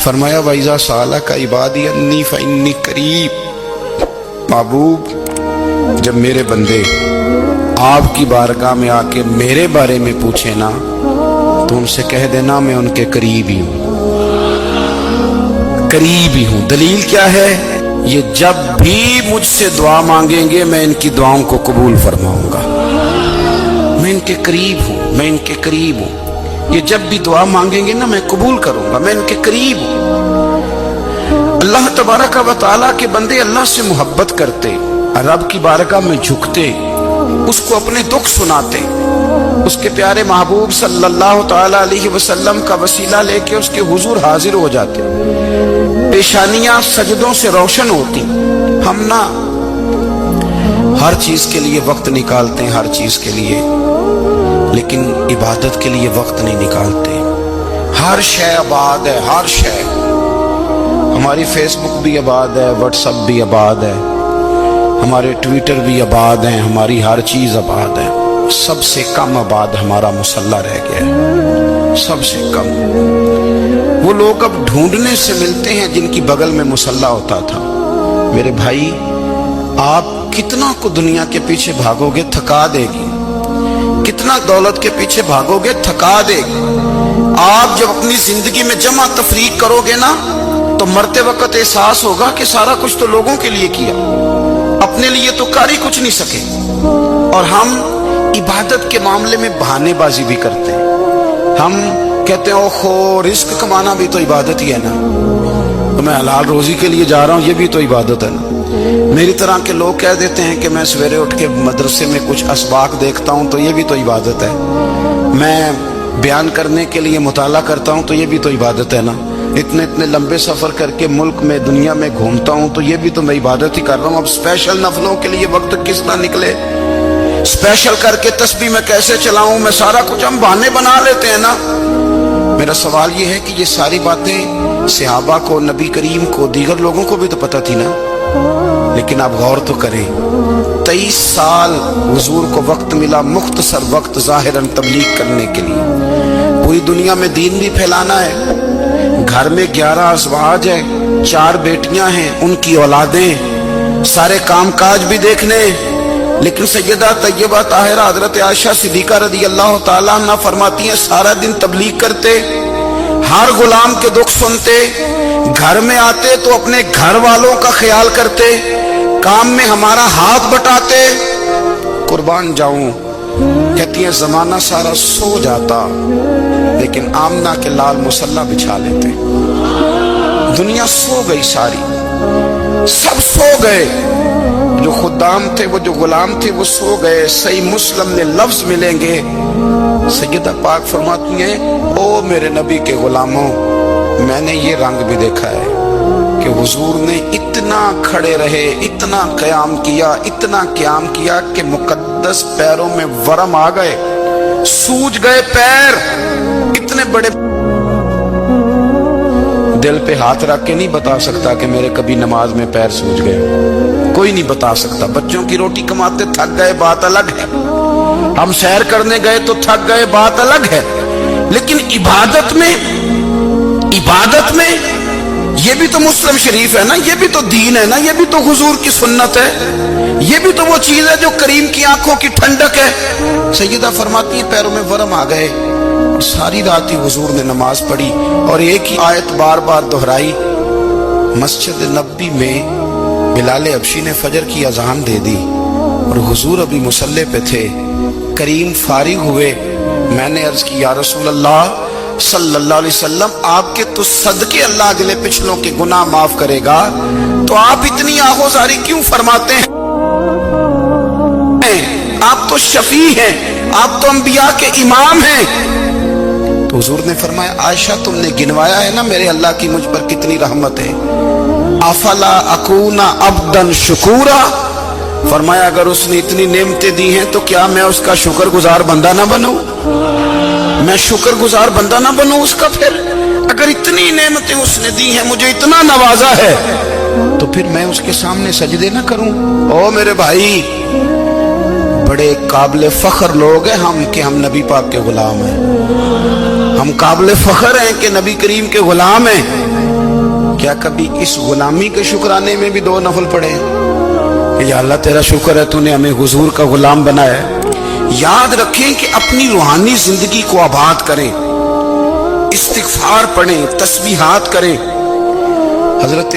فرمایا وَإِذَا سَأَلَكَ عِبَادِي أَنِّي فَإِنِّي قَرِيب، محبوب جب میرے بندے آپ کی بارگاہ میں آ کے میرے بارے میں پوچھے نا تو ان سے کہہ دینا میں ان کے قریب ہی ہوں، قریب ہی ہوں۔ دلیل کیا ہے؟ یہ جب بھی مجھ سے دعا مانگیں گے میں ان کی دعاؤں کو قبول فرماؤں گا، میں ان کے قریب ہوں، میں ان کے قریب ہوں۔ یہ جب بھی دعا مانگیں گے نا میں قبول کروں گا، میں ان کے قریب ہوں۔ اللہ تبارک و تعالیٰ کے بندے اللہ سے محبت کرتے، رب کی بارگاہ میں جھکتے، اس کو اپنے دکھ سناتے، اس کے پیارے محبوب صلی اللہ تعالی علیہ وسلم کا وسیلہ لے کے اس کے حضور حاضر ہو جاتے، پیشانیاں سجدوں سے روشن ہوتی۔ ہم نا ہر چیز کے لیے وقت نکالتے ہیں، ہر چیز کے لیے، لیکن عبادت کے لیے وقت نہیں نکالتے۔ ہر شے آباد ہے، ہر شے، ہماری فیس بک بھی آباد ہے، واٹس ایپ بھی آباد ہے، ہمارے ٹویٹر بھی آباد ہیں، ہماری ہر چیز آباد ہے۔ سب سے کم آباد ہمارا مصلی رہ گیا ہے، سب سے کم۔ وہ لوگ اب ڈھونڈنے سے ملتے ہیں جن کی بغل میں مصلی ہوتا تھا۔ میرے بھائی آپ کتنا کو دنیا کے پیچھے بھاگو گے تھکا دے گی، کتنا دولت کے پیچھے بھاگو گے تھکا دے گی۔ آپ جب اپنی زندگی میں جمع تفریق کرو گے نا تو مرتے وقت احساس ہوگا کہ سارا کچھ تو لوگوں کے لیے کیا، اپنے لیے تو کر ہی کچھ نہیں سکے۔ اور ہم عبادت کے معاملے میں بہانے بازی بھی کرتے ہیں، ہم کہتے ہیں اوہو رزق کمانا بھی تو عبادت ہی ہے نا، تو میں حلال روزی کے لیے جا رہا ہوں، یہ بھی تو عبادت ہے نا۔ میری طرح کے لوگ کہہ دیتے ہیں کہ میں سویرے اٹھ کے مدرسے میں کچھ اسباق دیکھتا ہوں تو یہ بھی تو عبادت ہے، میں بیان کرنے کے لیے مطالعہ کرتا ہوں تو یہ بھی تو عبادت ہے نا، اتنے لمبے سفر کر کے ملک میں دنیا میں گھومتا ہوں تو یہ بھی تو میں عبادت ہی کر رہا ہوں۔ اب اسپیشل نفلوں کے لیے وقت کس طرح نکلے، اسپیشل کر کے تسبیح میں کیسے چلاؤں، میں سارا کچھ ہم بہانے بنا لیتے ہیں نا۔ میرا سوال یہ ہے کہ یہ ساری باتیں صحابہ کو، نبی کریم کو، دیگر لوگوں کو بھی تو پتہ تھی نا، لیکن آپ غور تو کریں 23 سال حضور کو وقت ملا، مختصر وقت ظاہراً تبلیغ کرنے کے لیے، پوری دنیا میں دین بھی پھیلانا ہے۔ گھر میں 11 ازواج ہے، 4 بیٹیاں ہیں، ان کی اولادیں، سارے کام کاج بھی دیکھنے، لیکن سیدہ طیبہ طاہرہ حضرت عائشہ صدیقہ رضی اللہ تعالیٰ عنہ فرماتی ہیں سارا دن تبلیغ کرتے، ہر غلام کے دکھ سنتے، گھر میں آتے تو اپنے گھر والوں کا خیال کرتے، کام میں ہمارا ہاتھ بٹاتے۔ قربان جاؤں، کہتی ہیں زمانہ سارا سو جاتا لیکن آمنہ کے لال مصلی بچھا لیتے۔ دنیا سو گئی، ساری سب سو گئے، جو خدام تھے، وہ جو غلام تھے وہ سو گئے۔ صحیح مسلم میں لفظ ملیں گے، سیدہ پاک فرماتی ہیں او میرے نبی کے غلاموں، میں نے یہ رنگ بھی دیکھا ہے کہ حضور نے اتنا کھڑے رہے، اتنا قیام کیا، اتنا قیام کیا کہ مقدس پیروں میں ورم آ گئے، سوج گئے پیر، اتنے بڑے۔ دل پہ ہاتھ رکھ کے نہیں بتا سکتا کہ میرے کبھی نماز میں پیر سوج گئے، کوئی نہیں بتا سکتا۔ بچوں کی روٹی کماتے تھک گئے بات الگ ہے، ہم سیر کرنے گئے تو تھک گئے بات الگ ہے، لیکن عبادت میں یہ بھی تو مسلم شریف ہے نا، یہ بھی تو دین ہے نا، یہ بھی تو حضور کی سنت ہے، یہ بھی تو وہ چیز ہے جو کریم کی آنکھوں کی ٹھنڈک ہے۔ سیدہ فرماتی ہیں پیروں میں ورم آ گئے، ساری رات ہی حضور نے نماز پڑھی اور ایک ہی آیت بار بار دہرائی۔ مسجد نبوی میں بلال حبشی نے فجر کی اذان دے دی اور حضور ابھی مصلی پہ تھے، کریم فارغ ہوئے، میں نے عرض کی یا رسول اللہ صلی اللہ علیہ وسلم آپ کے تو صدقے اللہ اگلے پچھلوں کے گناہ معاف کرے گا، تو آپ اتنی آہوزاری کیوں فرماتے ہیں؟ آپ تو شفیع ہیں، آپ تو انبیاء کے امام ہیں۔ تو حضور نے فرمایا عائشہ تم نے گنوایا ہے نا میرے اللہ کی مجھ پر کتنی رحمت ہے، افلا اکون عبدا شکورا، فرمایا اگر اس نے اتنی نعمتیں دی ہیں تو کیا میں اس کا شکر گزار بندہ نہ بنوں، میں شکر گزار بندہ نہ بنوں اس کا؟ پھر اگر اتنی نعمتیں اس نے دی ہیں، مجھے اتنا نوازا ہے، تو پھر میں اس کے سامنے سجدے نہ کروں؟ او میرے بھائی، بڑے قابل فخر لوگ ہیں ہم کہ ہم نبی پاک کے غلام ہیں، ہم قابل فخر ہیں کہ نبی کریم کے غلام ہیں، کیا کبھی اس غلامی کے شکرانے میں بھی 2 نفل پڑھے کہ یا اللہ تیرا شکر ہے تو نے ہمیں حضور کا غلام بنایا ہے؟ یاد رکھیں کہ اپنی روحانی زندگی کو آباد کریں، استغفار پڑھیں، تسبیحات کریں۔ حضرت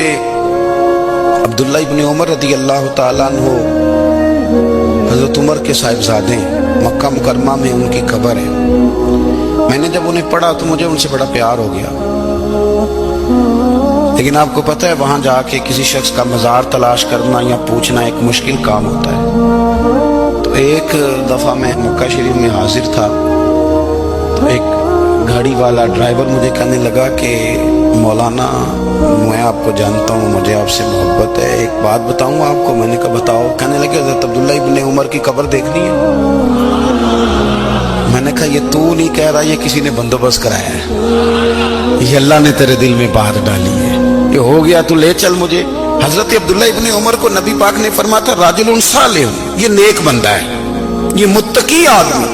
عبداللہ ابن عمر رضی اللہ تعالیٰ عنہ حضرت عمر کے صاحبزادے، مکہ مکرمہ میں ان کی قبر ہے۔ میں نے جب انہیں پڑھا تو مجھے ان سے بڑا پیار ہو گیا، لیکن آپ کو پتہ ہے وہاں جا کے کسی شخص کا مزار تلاش کرنا یا پوچھنا ایک مشکل کام ہوتا ہے۔ تو ایک دفعہ میں مکہ شریف میں حاضر تھا تو ایک گاڑی والا ڈرائیور مجھے کہنے لگا کہ مولانا میں آپ کو جانتا ہوں، مجھے آپ سے محبت ہے، ایک بات بتاؤں آپ کو۔ میں نے کہا بتاؤ۔ کہنے لگے حضرت عبداللہ ابن عمر کی قبر دیکھنی ہے۔ میں نے کہا یہ تو نہیں کہہ رہا، یہ کسی نے بندوبست کرایا ہے، یہ اللہ نے تیرے دل میں بات ڈالی ہے، یہ ہو گیا تو لے چل مجھے۔ حضرت عبداللہ ابن عمر کو نبی پاک نے فرمایا تھا راجل صالح، یہ نیک بندہ ہے، یہ متقی آدمی۔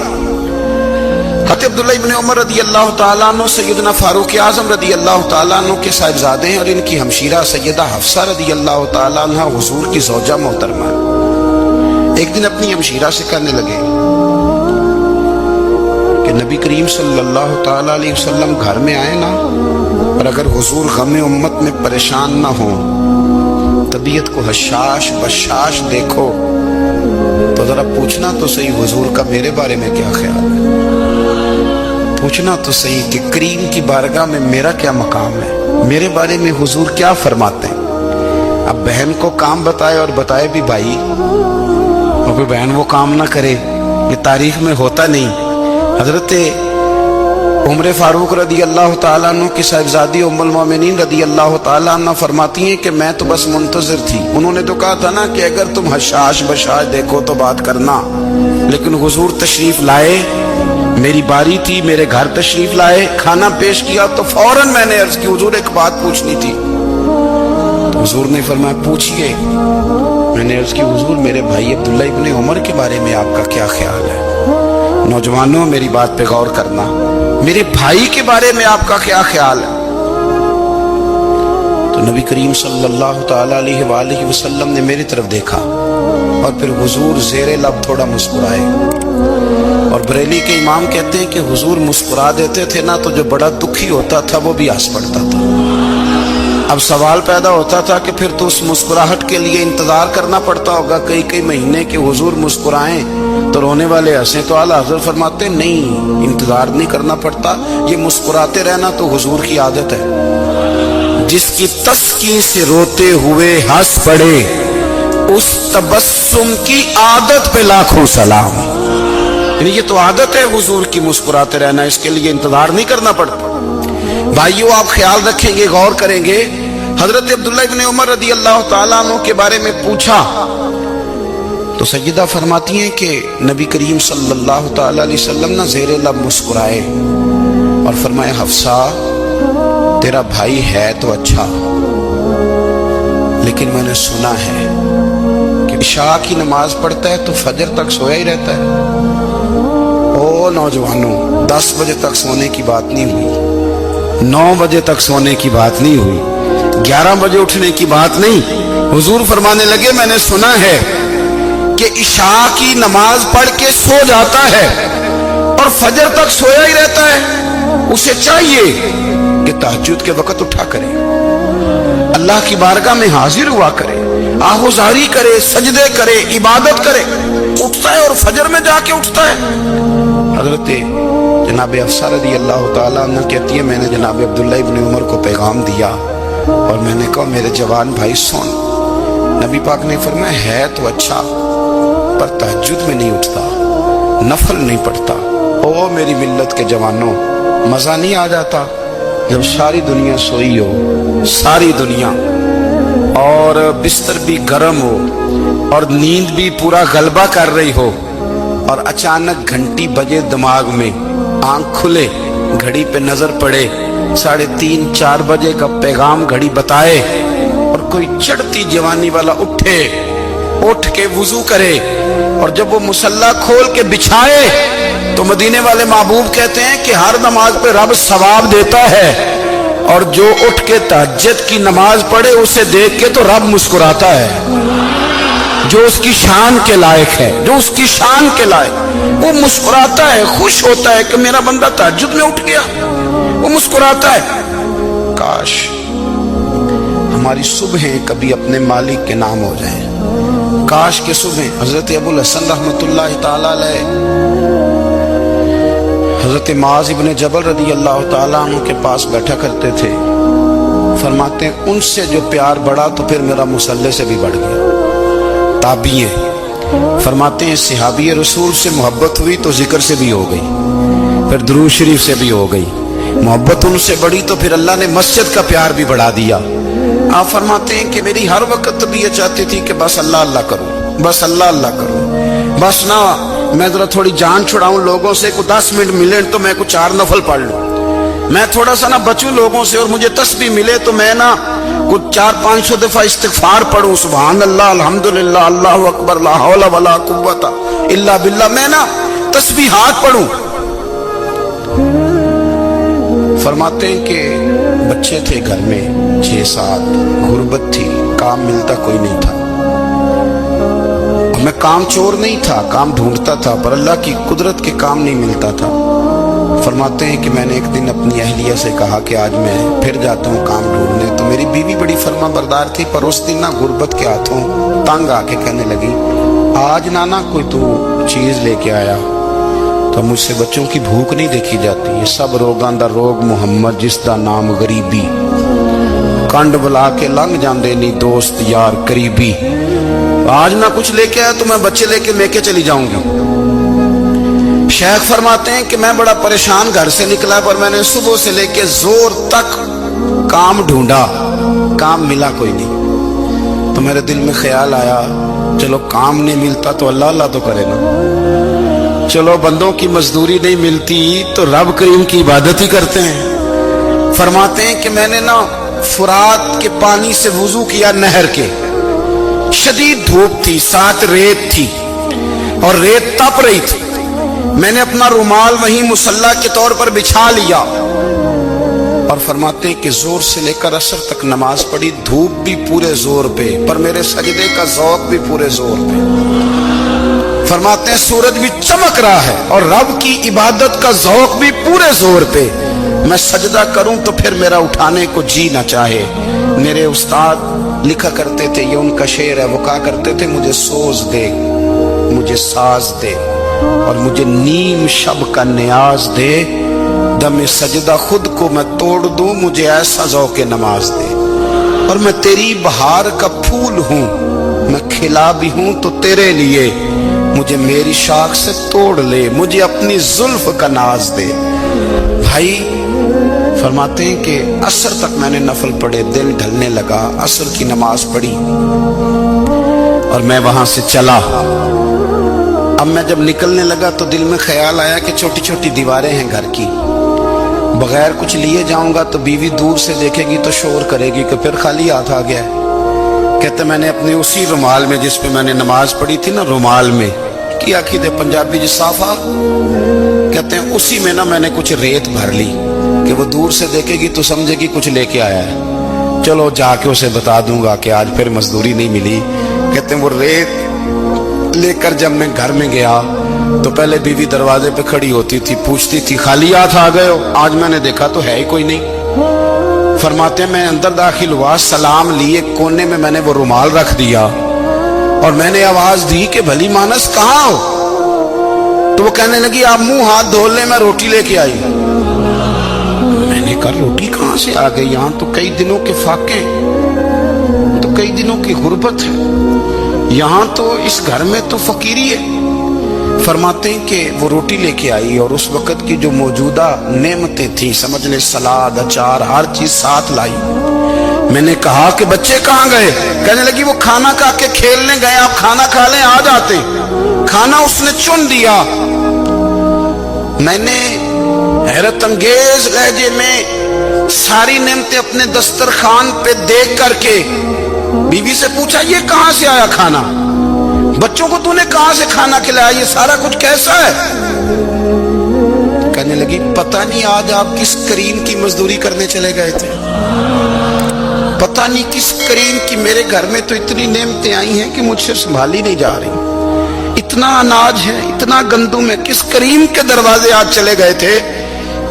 حضرت عبداللہ ابن عمر رضی اللہ تعالیٰ عنہ سیدنا فاروق اعظم رضی اللہ تعالیٰ عنہ کے صاحبزادے ہیں، اور ان کی ہمشیرہ سیدہ حفصہ رضی اللہ تعالیٰ عنہ حضور کی زوجہ محترمہ۔ ایک دن اپنی ہمشیرہ سے کہنے لگے کہ نبی کریم صلی اللہ تعالیٰ علیہ وسلم گھر میں آئے نا، اور اگر حضور غم امت میں پریشان نہ ہوں، طبیعت کو حشاش بشاش دیکھو تو ذرا پوچھنا تو صحیح حضور کا میرے بارے میں کیا خیال ہے، پوچھنا تو صحیح کہ کریم کی بارگاہ میں میرا کیا مقام ہے، میرے بارے میں حضور کیا فرماتے ہیں۔ اب بہن کو کام بتائے اور بتائے بھی بھائی، اور پھر بہن وہ کام نہ کرے، یہ تاریخ میں ہوتا نہیں۔ حضرت عمر فاروق رضی اللہ تعالیٰ عنہ کی صاحبزادی ام المومنین رضی اللہ تعالیٰ عنہ فرماتی ہیں کہ میں تو بس منتظر تھی، انہوں نے تو کہا تھا نا کہ اگر تم حشاش بشاش دیکھو تو بات کرنا، لیکن حضور تشریف لائے، میری باری تھی، میرے گھر تشریف لائے، کھانا پیش کیا تو فوراً میں نے عرض کی حضور ایک بات پوچھنی تھی۔ تو حضور نے فرمایا پوچھئے۔ میں نے عرض کی حضور میرے بھائی عبداللہ ابن عمر کے بارے میں آپ کا کیا خیال ہے؟ نوجوانوں میری بات پہ غور کرنا، میرے بھائی کے بارے میں آپ کا کیا خیال ہے؟ تو نبی کریم صلی اللہ تعالیٰ علیہ وآلہ وسلم نے میری طرف دیکھا اور پھر حضور زیر لب تھوڑا مسکرائے، اور بریلی کے امام کہتے ہیں کہ حضور مسکرا دیتے تھے نا تو جو بڑا دکھی ہوتا تھا وہ بھی ہنس پڑتا تھا۔ اب سوال پیدا ہوتا تھا کہ پھر تو اس مسکراہٹ کے لیے انتظار کرنا پڑتا ہوگا کئی مہینے کہ حضور مسکرائیں تو رونے والے ہنسیں، تو اعلیٰ حضرت فرماتے نہیں، انتظار نہیں کرنا پڑتا، یہ مسکراتے رہنا تو حضور کی عادت ہے۔ جس کی تسکین سے روتے ہوئے ہنس پڑے اس تبسم کی عادت پہ لاکھوں سلام۔ یعنی یہ تو عادت ہے حضور کی مسکراتے رہنا، اس کے لیے انتظار نہیں کرنا پڑتا۔ بھائیو آپ خیال رکھیں گے، غور کریں گے، حضرت عبداللہ ابن عمر رضی اللہ تعالیٰ عنہ کے بارے میں پوچھا تو سیدہ فرماتی ہیں کہ نبی کریم صلی اللہ تعالیٰ علیہ وسلم نے زیر لب مسکرائے اور فرمایا حفصہ تیرا بھائی ہے تو اچھا، لیکن میں نے سنا ہے کہ عشاء کی نماز پڑھتا ہے تو فجر تک سویا ہی رہتا ہے۔ او نوجوانوں، 10 بجے تک سونے کی بات نہیں ہوئی، 9 بجے تک سونے کی بات نہیں ہوئی، 11 بجے اٹھنے کی بات نہیں۔ حضور فرمانے لگے میں نے سنا ہے کہ عشاء کی نماز پڑھ کے سو جاتا ہے اور فجر تک سویا ہی رہتا ہے، اسے چاہیے کہ تہجد کے وقت اٹھا کرے، اللہ کی بارگاہ میں حاضر ہوا کرے، آہوزاری کرے، سجدے کرے، عبادت کرے، اٹھتا ہے اور فجر میں جا کے اٹھتا ہے۔ حضرت جناب حفصہ رضی اللہ تعالیٰ عنہ کہتی ہے میں نے جناب عبداللہ ابن عمر کو پیغام دیا اور میں نے کہا میرے جوان بھائی سن، نبی پاک نے فرمایا ہے تو اچھا پر تہجد میں نہیں اٹھتا، نفل نہیں پڑھتا۔ او میری ملت کے جوانوں، مزہ نہیں آ جاتا جب ساری دنیا سوئی ہو، ساری دنیا، اور بستر بھی گرم ہو اور نیند بھی پورا غلبہ کر رہی ہو، اور اچانک گھنٹی بجے دماغ میں، آنکھ کھلے، گھڑی پہ نظر پڑے، 3:30 4 بجے کا پیغام گھڑی بتائے، اور کوئی چڑھتی جوانی والا اٹھ کے وضو کرے، اور جب وہ مصلی کھول کے بچھائے تو مدینے والے محبوب کہتے ہیں کہ ہر نماز پہ رب ثواب دیتا ہے، اور جو اٹھ کے تہجد کی نماز پڑھے اسے دیکھ کے تو رب مسکراتا ہے، جو اس کی شان کے لائق ہے، جو اس کی شان کے لائق، وہ مسکراتا ہے، خوش ہوتا ہے کہ میرا بندہ تہجد میں اٹھ گیا، وہ مسکراتا ہے۔ کاش ہماری صبحیں کبھی اپنے مالک کے نام ہو جائیں، کاش کے صبح۔ حضرت ابو الحسن رحمۃ اللہ تعالی علیہ حضرت معاذ ابن جبل رضی اللہ تعالیٰ عنہ کے پاس بیٹھا کرتے تھے، فرماتے ہیں ان سے جو پیار بڑھا تو پھر میرا مصلی سے بھی بڑھ گیا۔ تابعی ہیں، فرماتے ہیں صحابی رسول سے محبت ہوئی تو ذکر سے بھی ہو گئی، پھر درود شریف سے بھی ہو گئی، محبت ان سے بڑھی تو پھر اللہ نے مسجد کا پیار بھی بڑھا دیا۔ آپ فرماتے ہیں کہ میری ہر وقت طبیعت چاہتی تھی کہ بس اللہ اللہ کروں، بس اللہ اللہ کروں، بس نہ میں ذرا تھوڑی جان چھڑاؤں لوگوں سے، کو 10 منٹ ملے تو میں کچھ 4 نفل پڑھ لوں، میں تھوڑا سا نہ بچوں لوگوں سے، اور مجھے تسبیح ملے تو میں نہ کچھ 400-500 دفعہ استغفار پڑھوں، سبحان اللہ، الحمدللہ، اللہ اکبر، لا حول ولا قوت الا باللہ، میں نہ تسبیحات پڑھوں۔ فرماتے ہیں کہ بچے تھے گھر میں 6-7، غربت تھی، کام ملتا کوئی نہیں تھا، میں کام چور نہیں تھا، کام ڈھونڈتا تھا، پر اللہ کی قدرت کے کام نہیں ملتا تھا۔ فرماتے ہیں کہ میں نے ایک دن اپنی اہلیہ سے کہا کہ آج میں پھر جاتا ہوں کام ڈھونڈنے، تو میری بیوی بڑی فرما بردار تھی، پر اس دن نہ غربت کے ہاتھوں تنگ آ کے کہنے لگی آج نانا کوئی تو چیز لے کے آیا، تو مجھ سے بچوں کی بھوک نہیں دیکھی جاتی، یہ سب روگاں دا روگ محمد جس دا نام غریبی، کنڈ بلا کے لنگ جاندے نہیں دوست یار قریبی، آج نہ کچھ لے کے آیا تو میں بچے لے کے میکے چلی جاؤں گی۔ شیخ فرماتے ہیں کہ میں بڑا پریشان گھر سے نکلا، پر میں نے صبح سے لے کے زور تک کام ڈھونڈا، کام ملا کوئی نہیں، تو میرے دل میں خیال آیا چلو کام نہیں ملتا تو اللہ اللہ تو کرے نا، چلو بندوں کی مزدوری نہیں ملتی تو رب کریم کی عبادت ہی کرتے ہیں۔ فرماتے ہیں کہ میں نے نا فرات کے پانی سے وضو کیا، نہر کے، شدید دھوپ تھی، ساتھ ریت تھی اور ریت تپ رہی تھی، میں نے اپنا رومال وہیں مصلی کے طور پر بچھا لیا، اور فرماتے ہیں کہ زور سے لے کر عصر تک نماز پڑھی، دھوپ بھی پورے زور پہ، پر میرے سجدے کا ذوق بھی پورے زور پہ۔ فرماتے ہیں سورج بھی چمک رہا ہے اور رب کی عبادت کا ذوق بھی پورے زور پہ، میں سجدہ کروں تو پھر میرا اٹھانے کو جی نہ چاہے۔ میرے استاد لکھا کرتے تھے، یہ ان کا شعر ہے، وہ کہا کرتے تھے مجھے سوز دے، مجھے ساز دے، اور مجھے نیم شب کا نیاز دے، دم سجدہ خود کو میں توڑ دوں، مجھے ایسا ذوق نماز دے، اور میں تیری بہار کا پھول ہوں، میں کھلا بھی ہوں تو تیرے لیے، مجھے میری شاخ سے توڑ لے، مجھے اپنی زلف کا ناز دے۔ بھائی فرماتے ہیں کہ عصر تک میں نے نفل پڑھے، دل ڈھلنے لگا، عصر کی نماز پڑھی اور میں وہاں سے چلا۔ اب میں جب نکلنے لگا تو دل میں خیال آیا کہ چھوٹی چھوٹی دیواریں ہیں گھر کی، بغیر کچھ لیے جاؤں گا تو بیوی دور سے دیکھے گی تو شور کرے گی کہ پھر خالی ہاتھ آ گیا ہے۔ کہتے میں نے اپنے اسی رومال میں جس پہ میں نے نماز پڑھی تھی نا، رومال میں کی عقیدے پنجابی جسافہ کہتے ہیں، اسی میں نا میں نے کچھ ریت بھر لی کہ وہ دور سے دیکھے گی تو سمجھے گی کچھ لے کے آیا ہے، چلو جا کے اسے بتا دوں گا کہ آج پھر مزدوری نہیں ملی۔ کہتے ہیں وہ ریت لے کر جب میں گھر میں گیا تو پہلے بیوی دروازے پہ کھڑی ہوتی تھی، پوچھتی تھی خالی ہاتھ آ گئے ہو؟ آج میں نے دیکھا تو ہے ہی کوئی نہیں۔ فرماتے ہیں میں اندر داخل ہوا، سلام لیے، کونے میں میں نے وہ رومال رکھ دیا اور میں نے آواز دی کہ بھلی مانس کہاں ہو؟ تو وہ کہنے لگی آپ منہ ہاتھ دھو لیں، میں روٹی لے کے آئی۔ میں نے کہا روٹی کہاں سے آ گئی؟ یہاں تو کئی دنوں کے فاقے، تو کئی دنوں کی غربت ہے، یہاں تو اس گھر میں تو فقیری ہے۔ فرماتے ہیں کہ وہ روٹی لے کے آئی اور اس وقت کی جو موجودہ نعمتیں تھیں، سمجھ لیں سلاد، اچار، ہر چیز ساتھ لائی۔ میں نے کہا کہ بچے کہاں گئے؟ کہنے لگی وہ کھانا کھا کے کھیلنے گئے، آپ کھانا کھا لیں آ جاتے۔ کھانا اس نے چن دیا۔ میں نے حیرت انگیز لہجے میں ساری نعمتیں اپنے دسترخوان پہ دیکھ کر کے بیوی سے پوچھا یہ کہاں سے آیا کھانا؟ بچوں کو تو نے کہاں سے کھانا کھلایا؟ یہ سارا کچھ کیسا ہے؟ کہنے لگی پتہ نہیں آج آپ کس کریم کی مزدوری کرنے چلے گئے تھے، پتہ نہیں کس کریم کی، میرے گھر میں تو اتنی نعمتیں آئی ہیں کہ مجھ سے سنبھالی نہیں جا رہی، اتنا اناج ہے، اتنا گندم ہے، کس کریم کے دروازے آج چلے گئے تھے؟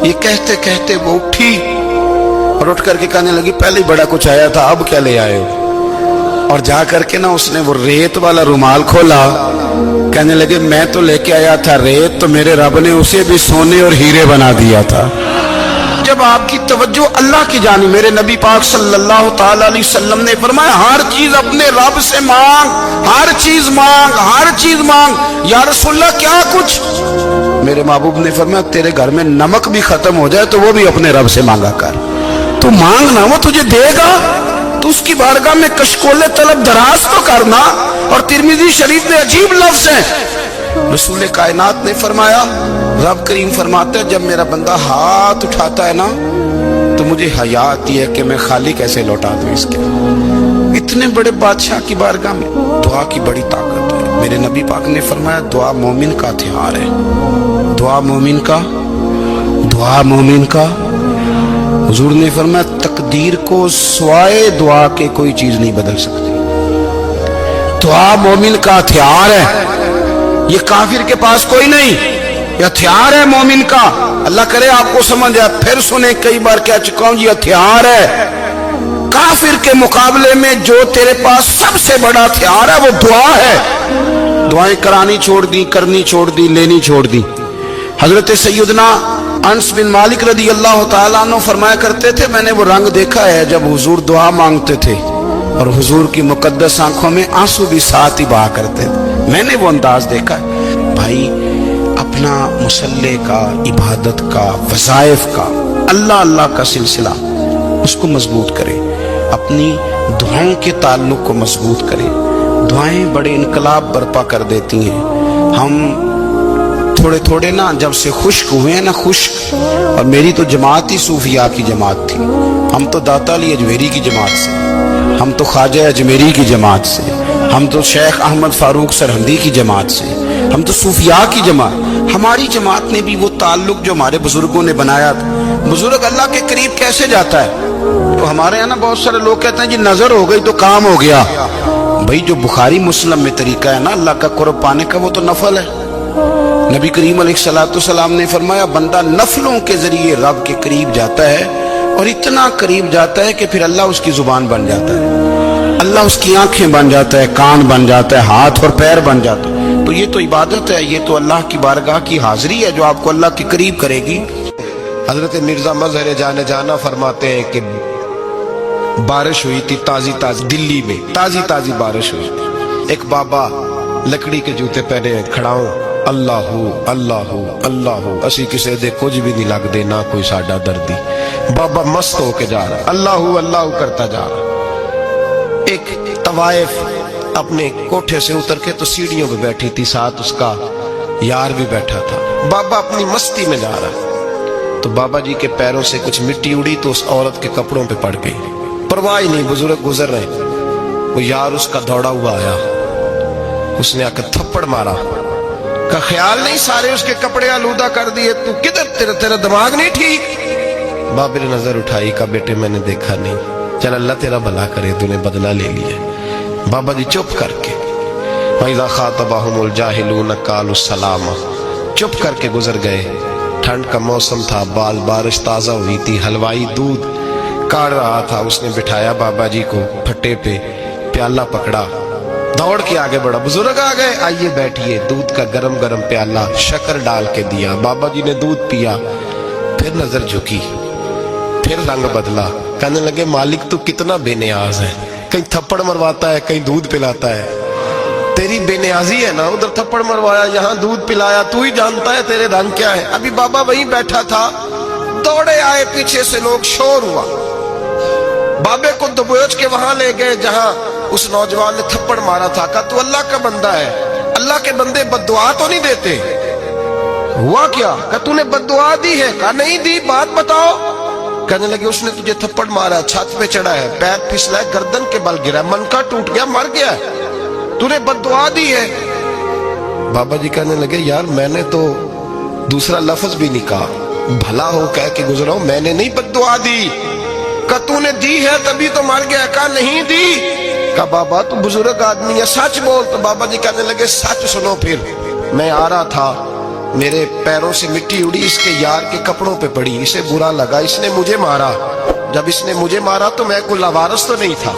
یہ کہتے کہتے وہ اٹھی اور اٹھ کر کے کہنے لگی پہلے ہی بڑا کچھ آیا تھا، اب کیا لے آئے ہو؟ اور جا کر کے نا اس نے وہ ریت والا رومال کھولا، کہنے لگے میں تو لے کے آیا تھا ریت، تو میرے رب نے اسے بھی سونے اور ہیرے بنا دیا تھا۔ جب آپ کی توجہ اللہ کی جانب، میرے نبی پاک صلی اللہ تعالی علیہ وسلم نے فرمایا ہر چیز اپنے رب سے مانگ، ہر چیز مانگ، ہر چیز مانگ۔ یا رسول اللہ کیا کچھ؟ میرے محبوب نے فرمایا تیرے گھر میں نمک بھی ختم ہو جائے تو وہ بھی اپنے رب سے مانگا کر، تو مانگنا وہ تجھے دے گا، تو اس کی بارگاہ میں کشکول طلب دراز تو کرنا۔ اور ترمذی شریف میں عجیب لفظ ہے، رسول کائنات نے فرمایا، رب کریم فرماتا ہے جب میرا بندہ ہاتھ اٹھاتا ہے نا تو مجھے حیا آتی ہے کہ میں خالی کیسے لوٹا دوں اس کے۔ اتنے بڑے بادشاہ کی بارگاہ میں دعا کی بڑی طاقت ہے۔ میرے نبی پاک نے فرمایا دعا مومن کا ہتھیار ہے، دعا مومن کا، دعا مومن کا۔ حضور نے فرمایا تقدیر کو سوائے دعا کے کوئی چیز نہیں بدل سکتی، دعا مومن کا ہتھیار ہے، یہ کافر کے پاس کوئی نہیں، یہ ہتھیار ہے مومن کا۔ اللہ کرے آپ کو سمجھ آئے، پھر سنیں، کئی بار کہہ چکا ہوں، یہ ہتھیار ہے۔ کافر کے مقابلے میں جو تیرے پاس سب سے بڑا ہتھیار ہے وہ دعا ہے۔ دعائیں کرانی چھوڑ دی، کرنی چھوڑ دی، لینی چھوڑ دی۔ حضرت سیدنا انس بن مالک رضی اللہ تعالیٰ عنہ فرمایا کرتے تھے میں نے وہ رنگ دیکھا ہے جب حضور دعا مانگتے تھے اور حضور کی مقدس آنکھوں میں آنسو بھی ساتھ ہی بہا کرتے تھے، میں نے وہ انداز دیکھا ہے۔ بھائی اپنا مصلی کا، عبادت کا، وظائف کا، اللہ اللہ کا سلسلہ اس کو مضبوط کرے، اپنی دعاؤں کے تعلق کو مضبوط کرے۔ دعائیں بڑے انقلاب برپا کر دیتی ہیں۔ ہم تھوڑے تھوڑے نا جب سے خشک ہوئے ہیں نا، خشک، اور میری تو جماعت ہی صوفیاء کی جماعت تھی، ہم تو داتا علی اجمیری کی جماعت سے، ہم تو خواجہ اجمیری کی جماعت سے، ہم تو شیخ احمد فاروق سرہندی کی جماعت سے، ہم تو صوفیاء کی جماعت۔ ہماری جماعت نے بھی وہ تعلق جو ہمارے بزرگوں نے بنایا تھا۔ بزرگ اللہ کے قریب کیسے جاتا ہے؟ تو ہمارے یہاں نا بہت سارے لوگ کہتے ہیں جی نظر ہو گئی تو کام ہو گیا۔ بھائی جو بخاری مسلم میں طریقہ ہے نا اللہ کا قرب پانے کا، وہ تو نفل ہے۔ نبی کریم علیہ السلام نے فرمایا بندہ نفلوں کے ذریعے رب کے قریب جاتا ہے، اور اتنا قریب جاتا ہے کہ پھر اللہ اس کی زبان بن جاتا ہے، اللہ اس کی آنکھیں بن جاتا ہے، کان بن جاتا ہے، ہاتھ اور پیر بن جاتا ہے۔ تو یہ تو عبادت ہے، یہ تو اللہ کی بارگاہ کی حاضری ہے جو آپ کو اللہ کے قریب کرے گی۔ حضرت مرزا مظہر جانا فرماتے ہیں کہ بارش ہوئی تھی تازی تازی، دلی میں تازی تازی بارش ہوئی تھی، ایک بابا لکڑی کے جوتے پہنے کھڑا ہوں، اللہ اللہ اللہ، اسی کسے دے کچھ بھی نہیں لگ دے، نہ کوئی ساڈا دردی۔ بابا مست ہو کے جا رہا، اللہ اللہ کرتا جا رہا۔ ایک طوائف اپنے کوٹھے سے اتر کے تو سیڑھیوں پہ بیٹھی تھی، ساتھ اس کا یار بھی بیٹھا تھا۔ بابا اپنی مستی میں جا رہا، تو بابا جی کے پیروں سے کچھ مٹی اڑی تو اس عورت کے کپڑوں پہ پڑ گئی، پرواہ نہیں، بزرگ گزر رہے، وہ یار اس کا دوڑا ہوا آیا، اس نے آ کر تھپڑ مارا، کا خیال نہیں سارے اس کے کپڑے آلودہ کر دیے، تو کدھر، تیرا دماغ نہیں ٹھیک؟ بابا نے نظر اٹھائی، کہا بیٹے میں نے دیکھا نہیں، چل اللہ تیرا بھلا کرے، تو نے بدلہ لے لیا۔ بابا جی چپ کر کے، وَإِذَا خَاطَبَهُمُ الْجَاهِلُونَ قَالُوا السَّلَامَ، چپ کر کے گزر گئے۔ ٹھنڈ کا موسم تھا، بارش تازہ ہوئی تھی، حلوائی دودھ کاڑ رہا تھا، اس نے بٹھایا بابا جی کو پھٹے پہ، پیالہ پکڑا، دوڑ کے آگے بڑھا، بزرگ آ گئے، آئیے بیٹھیے، دودھ کا گرم گرم پیالہ شکر ڈال کے دیا، بابا جی نے دودھ پیا، پھر نظر جھکی، پھر رنگ بدلا، کہنے لگے مالک تو کتنا بے نیاز ہے، کہیں تھپڑ مرواتا ہے، کہیں دودھ پلاتا ہے، تیری بے نیازی ہے نا، ادھر تھپڑ مروایا، یہاں دودھ پلایا، تو ہی جانتا ہے تیرے رنگ کیا ہے۔ ابھی بابا وہیں بیٹھا تھا، دوڑے آئے پیچھے سے لوگ، شور ہوا، بابے کو دبوچ کے وہاں لے گئے جہاں اس نوجوان نے تھپڑ مارا تھا، کہا تو اللہ کا بندہ ہے، اللہ کے بندے بد دعا تو نہیں دیتے، ہوا کیا؟ کہا تو نے بد دعا دی ہے؟ کہا نہیں دی، بات بتاؤ۔ کہنے لگے اس نے تجھے تھپڑ مارا ہے، چھت پہ چڑھا ہے، پیر پھسلا ہے، گردن کے بل گرا ہے، منکا ٹوٹ گیا، مر گیا ہے، تو نے بد دعا دی ہے۔ بابا جی کہنے لگے یار میں نے تو दूसरा लफ्ज भी नहीं कहा, भला हो कह के गुजरा हूं, मैंने नहीं बद्दुआ दी। का तूने दी है तभी तो मर गया, का नहीं दी। का बाबा तू बुजुर्ग आदमी है, सच बोल। तो बाबा जी कहने लगे सच सुनो। फिर मैं आ रहा था, मेरे पैरों से मिट्टी उड़ी, इसके यार के कपड़ों पे पड़ी, इसे बुरा लगा, इसने मुझे मारा। जब इसने मुझे मारा तो मैं कोई लावारिस तो नहीं था,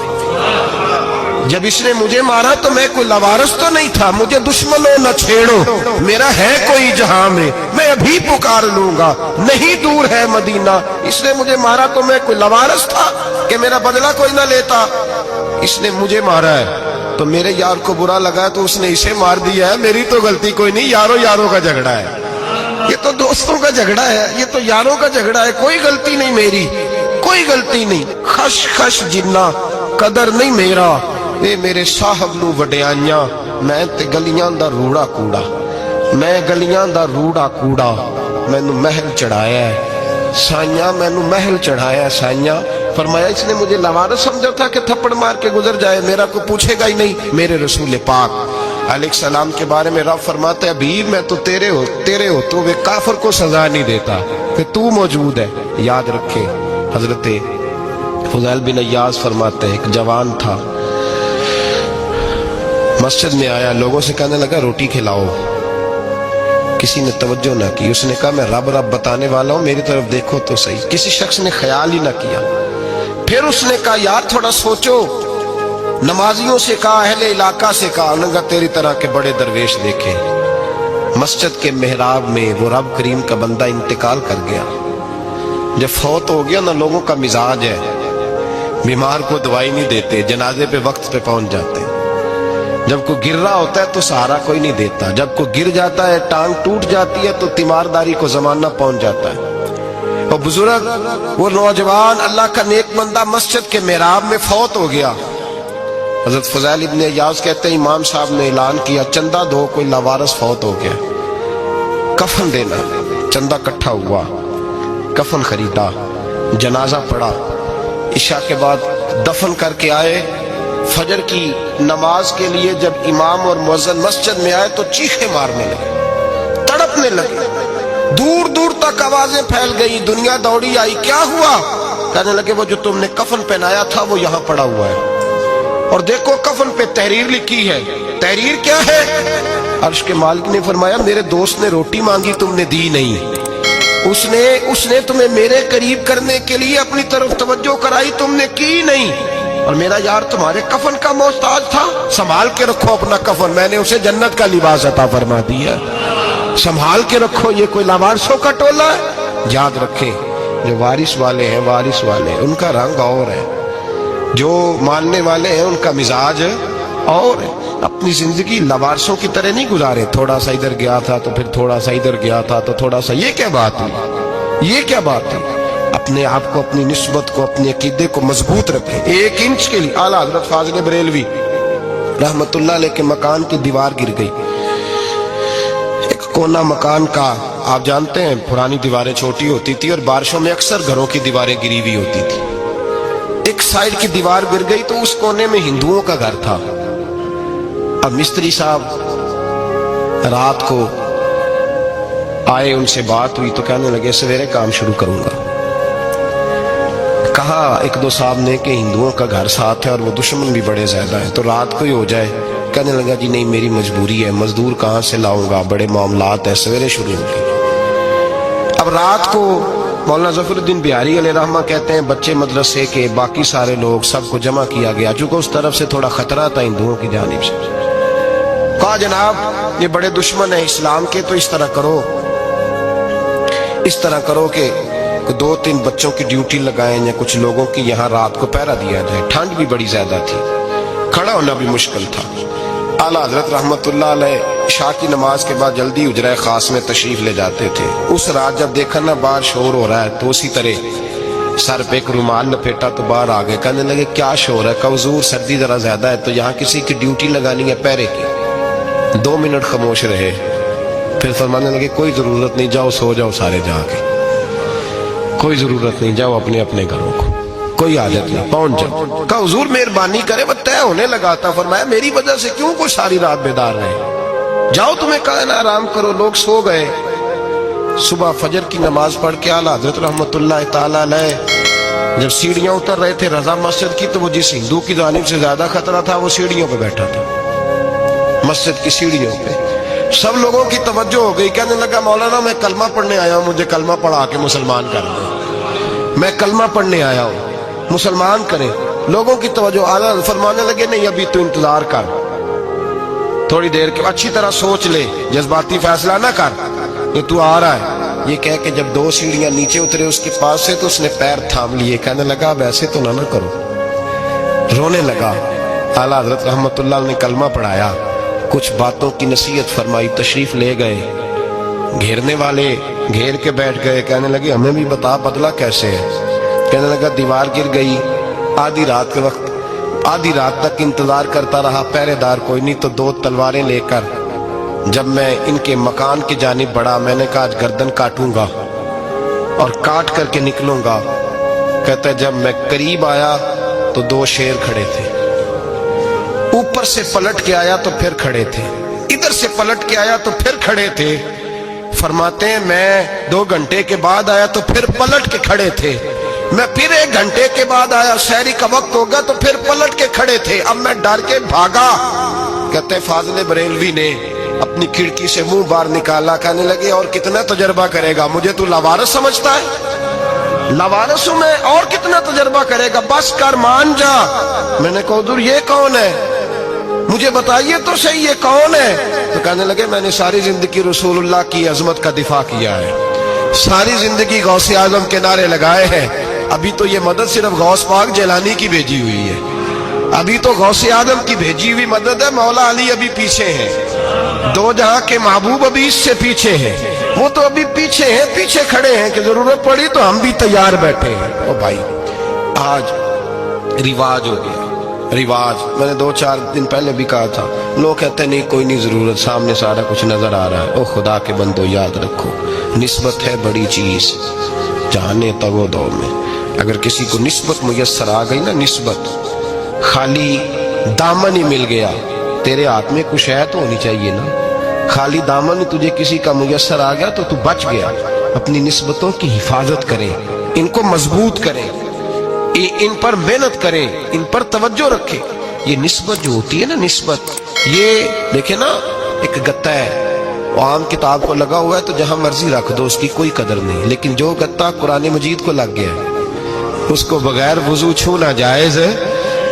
जब इसने मुझे मारा तो मैं कोई लावारिस तो नहीं था। मुझे दुश्मनों न छेड़ो, मेरा है कोई जहां में, मैं अभी पुकार लूंगा, नहीं दूर है मदीना। इसने मुझे मारा तो मैं कोई लावारिस था कि मेरा बदला कोई ना लेता। इसने मुझे मारा है तो मेरे यार को बुरा लगा तो उसने इसे मार दिया है, मेरी तो गलती कोई नहीं। यारों यारों का झगड़ा है, ये तो दोस्तों का झगड़ा है, ये तो यारों का झगड़ा है, कोई गलती नहीं मेरी, कोई गलती नहीं। खश खश जिन्ना कदर नहीं मेरा, ए मेरे साहब नू वडियाइयां, मैं ते गलियां दा रूड़ा कूड़ा, मैं गलियां दा रूड़ा कूड़ा। मैनू महल चढ़ाया है साइया, मैनू महल चढ़ाया साइया। फरमाया इसने मुझे लवारिस समझा था कि थप्पड़ मार के गुजर जाए, मेरा कोई पूछेगा ही नहीं। मेरे रसूल पाक अलैहिस्सलाम के बारे में रब फरमाते हैं, अभी मैं तो तेरे हो तो वे काफिर को सजा नहीं देता कि तू मौजूद है। याद रखे, हजरत फुज़ैल बिन अय्याज़ फरमाते हैं, एक जवान था, मस्जिद में आया, लोगों से कहने लगा रोटी खिलाओ। किसी ने तवज्जो ना की, उसने कहा मैं रब रब बताने वाला हूं, मेरी तरफ देखो तो सही। किसी शख्स ने ख्याल ही ना किया। फिर उसने कहा यार थोड़ा सोचो। नमाजियों से कहा, अहले इलाका से कहा, उन्होंने कहा तेरी तरह के बड़े दरवेश देखे। मस्जिद के मेहराब में वो रब करीम का बंदा इंतकाल कर गया। जब फौत हो गया ना, लोगों का मिजाज है, बीमार को दवाई नहीं देते, जनाजे पे वक्त पे पहुंच जाते। जब कोई गिर रहा होता है तो सहारा कोई नहीं देता, जब कोई गिर जाता है, टांग टूट जाती है तो तीमारदारी को जमाना पहुंच जाता है। और बुजुर्ग, वो नौजवान अल्लाह का नेक बंदा मस्जिद के मेहराब में फौत हो गया। हजरत फज़ैल इब्न अय्याज़ कहते हैं, इमाम साहब ने ऐलान किया चंदा दो, कोई लावारिस फौत हो गया, कफन देना। चंदा इकट्ठा हुआ, कफन खरीदा, जनाजा पड़ा, इशा के बाद दफन करके आए। फजर की नमाज के लिए जब इमाम और मुअज्जिन मस्जिद में आए तो चीखे मारने लगे, तड़पने लगे, दूर दूर तक आवाजें फैल गई, दुनिया दौड़ी आई। क्या हुआ? कहने लगे वो जो तुमने कफन पहनाया था वो यहाँ पड़ा हुआ है, और देखो कफन पे तहरीर लिखी है। तहरीर क्या है? अर्श के मालिक ने फरमाया मेरे दोस्त ने रोटी मांगी, तुमने दी नहीं। उसने तुम्हें मेरे करीब करने के लिए अपनी तरफ तवज्जो कराई, तुमने की नहीं। और मेरा यार तुम्हारे कफन का मोहताज था, संभाल के रखो अपना कफन, मैंने उसे जन्नत का लिबास अता फरमा दिया, संभाल के रखो। ये कोई लावारिसों का टोला है? याद रखें, जो वारिस वाले हैं, वारिस वाले उनका रंग और है, जो मानने वाले हैं उनका मिजाज और है। अपनी जिंदगी लवारिसों की तरह नहीं गुजारे, थोड़ा सा इधर गया था तो फिर थोड़ा सा इधर गया था तो थोड़ा सा। ये क्या बात हुई? ये क्या बात है? अपने आप को, अपनी निस्बत को, अपने अकीदे को मजबूत रखें। 1 इंच के लिए आला हजरत फाजिल बरेलवी रहमतुल्लाह अलैह के मकान की दीवार गिर गई। एक कोना मकान का, आप जानते हैं पुरानी दीवारें छोटी होती थी और बारिशों में अक्सर घरों की दीवारें गिरी हुई होती थी। एक साइड की दीवार गिर गई तो उस कोने में हिंदुओं का घर था। अब मिस्त्री साहब रात को आए, उनसे बात हुई तो कहने लगे सवेरे काम शुरू करूंगा। कहा 1-2 साहब ने कि हिंदुओं का घर साथ है और वो दुश्मन भी बड़े ज्यादा है, तो रात को ही हो जाए। कहने लगा जी नहीं, मेरी मजबूरी है, मजदूर कहाँ से लाऊंगा, बड़े मामलात है, सवेरे शुरू होंगे। अब रात को मौलाना ज़फ़रुद्दीन बिहारी अलैहि रहमा कहते हैं बच्चे मदरसे के, बाकी सारे लोग, सबको जमा किया गया, चूंकि उस तरफ से थोड़ा खतरा था हिंदुओं की जानिब से। कहा जनाब ये बड़े दुश्मन है इस्लाम के, तो इस तरह करो कि 2-3 बच्चों की ड्यूटी लगाएं या कुछ लोगों की यहाँ रात को पहरा दिया जाए। ठंड भी बड़ी ज्यादा थी, खड़ा होना भी मुश्किल था। आला हजरत रहमतुल्लाह अलैह इशा की नमाज के बाद जल्दी उजरा खास में तशरीफ ले जाते थे। उस रात जब देखा ना बाहर शोर हो रहा है तो उसी तरह सर पे एक रुमाल लपेटा तो बाहर आ गए। कहने लगे क्या शोर है? हुजूर सर्दी जरा ज्यादा है तो यहाँ किसी की ड्यूटी लगानी है पहरे की। 2 मिनट खामोश रहे, फिर फरमाने लगे कोई जरूरत नहीं, जाओ सो जाओ सारे जाके, कोई जरूरत नहीं, जाओ अपने अपने घरों को, कोई आदत नहीं, पहुंच जाओ। कहा हुजूर मेहरबानी करे, वो तय होने लगा था। फरमाया मेरी वजह से क्यों कोई सारी रात बेदार रहे, जाओ तुम्हें कहा ना आराम करो। लोग सो गए, صبح فجر کی نماز پڑھ کے اعلیٰ حضرت رحمت اللہ تعالی علیہ جب سیڑھیاں اتر رہے تھے رضا مسجد کی، تو وہ جس ہندو کی جانب سے زیادہ خطرہ تھا وہ سیڑھیوں پہ بیٹھا تھا، مسجد کی سیڑھیوں پہ۔ سب لوگوں کی توجہ ہو گئی، کہنے لگا مولانا میں کلمہ پڑھنے آیا ہوں، مجھے کلمہ پڑھا کے مسلمان کر دیں، میں کلمہ پڑھنے آیا ہوں، مسلمان کریں۔ لوگوں کی توجہ، اعلیٰ فرمانے لگے نہیں ابھی تو انتظار کر، تھوڑی دیر کے اچھی طرح سوچ لے، جذباتی فیصلہ نہ کر، یہ تو آ رہا ہے۔ یہ کہہ کے جب 2 سیڑھیاں نیچے اترے اس کے پاس سے تو اس نے پیر تھام لیے، کہنے لگا اب ایسے تو نہ کرو، رونے لگا۔ اعلیٰ حضرت رحمت اللہ نے کلمہ پڑھایا، کچھ باتوں کی نصیحت فرمائی، تشریف لے گئے، گھیرنے والے گھیر کے بیٹھ گئے، کہنے لگے ہمیں بھی بتا بدلہ کیسے ہے۔ کہنے لگا دیوار گر گئی، آدھی رات کے وقت، آدھی رات تک انتظار کرتا رہا، پہرے دار کوئی نہیں، تو 2 تلواریں لے کر جب میں ان کے مکان کی جانب بڑھا، میں نے کہا آج گردن کاٹوں گا اور کاٹ کر کے نکلوں گا۔ کہتا ہے جب میں قریب آیا تو 2 شیر کھڑے تھے، اوپر سے پلٹ کے آیا تو پھر کھڑے تھے، ادھر سے پلٹ کے آیا تو پھر کھڑے تھے۔ فرماتے ہیں میں 2 گھنٹے کے بعد آیا تو پھر پلٹ کے کھڑے تھے، میں پھر 1 گھنٹے کے بعد آیا، سحری کا وقت ہوگا تو پھر پلٹ کے کھڑے تھے، اب میں ڈر کے بھاگا۔ کہتے ہیں فاضل بریلوی نے اپنی کھڑکی سے منہ باہر نکالا، کہنے لگے اور کتنا تجربہ کرے گا، مجھے تو لاوارث سمجھتا ہے، لاوارث ہوں میں، اور کتنا تجربہ کرے گا، بس کر مان جا۔ میں نے کہا حضور یہ کون ہے، مجھے بتائیے تو صحیح یہ کون ہے۔ تو کہنے لگے میں نے ساری زندگی رسول اللہ کی عظمت کا دفاع کیا ہے، ساری زندگی غوث اعظم کے نعرے لگائے ہیں، ابھی تو یہ مدد صرف غوث پاک جیلانی کی بھیجی ہوئی ہے، ابھی تو غوث اعظم کی بھیجی ہوئی مدد ہے، مولا علی ابھی پیچھے ہیں، 2 جہاں کے محبوب ابھی اس سے پیچھے ہیں، وہ تو ابھی پیچھے ہیں، پیچھے کھڑے ہیں کہ ضرورت پڑی تو ہم بھی تیار بیٹھے ہیں۔ او بھائی آج رواج ہو گیا، رواج، میں نے 2-4 دن پہلے بھی کہا تھا، لوگ کہتے ہیں نہیں کوئی نہیں ضرورت، سامنے سارا کچھ نظر آ رہا ہے۔ او خدا کے بندو یاد رکھو نسبت ہے بڑی چیز، جانے تگو دو میں، اگر کسی کو نسبت میسر آ گئی نا، نسبت، خالی دامن ہی مل گیا، تیرے ہاتھ میں کچھ ہے تو ہونی چاہیے نا، خالی دامن ہی تجھے کسی کا میسر آ گیا تو تو بچ گیا۔ اپنی نسبتوں کی حفاظت کریں، ان کو مضبوط کریں، ان پر محنت کریں، ان پر توجہ رکھیں۔ یہ نسبت جو ہوتی ہے نا، نسبت، یہ دیکھیں نا ایک گتا ہے، وہ عام کتاب کو لگا ہوا ہے تو جہاں مرضی رکھ دو، اس کی کوئی قدر نہیں، لیکن جو گتا قرآن مجید کو لگ گیا ہے اس کو بغیر وضو چھونا جائز ہے۔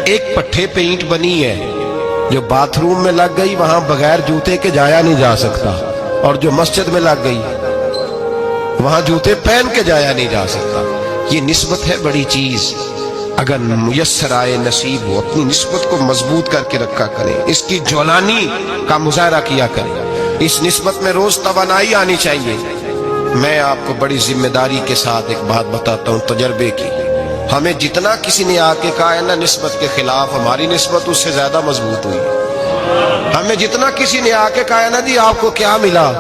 ایک پٹھے پہ اینٹ بنی ہے، جو باتھ روم میں لگ گئی وہاں بغیر جوتے کے جایا نہیں جا سکتا، اور جو مسجد میں لگ گئی وہاں جوتے پہن کے جایا نہیں جا سکتا۔ یہ نسبت ہے بڑی چیز، اگر میسر آئے نصیب ہو، اپنی نسبت کو مضبوط کر کے رکھا کریں، اس کی جولانی کا مظاہرہ کیا کریں، اس نسبت میں روز توانائی آنی چاہیے۔ میں آپ کو بڑی ذمہ داری کے ساتھ ایک بات بتاتا ہوں تجربے کی، ہمیں جتنا کسی نے آ کے کہا ہے نا نسبت کے خلاف، ہماری نسبت اس سے زیادہ مضبوط ہوئی۔ ہمیں جتنا کسی نے آ کے کہا ہے نا جی آپ کو کیا ملا،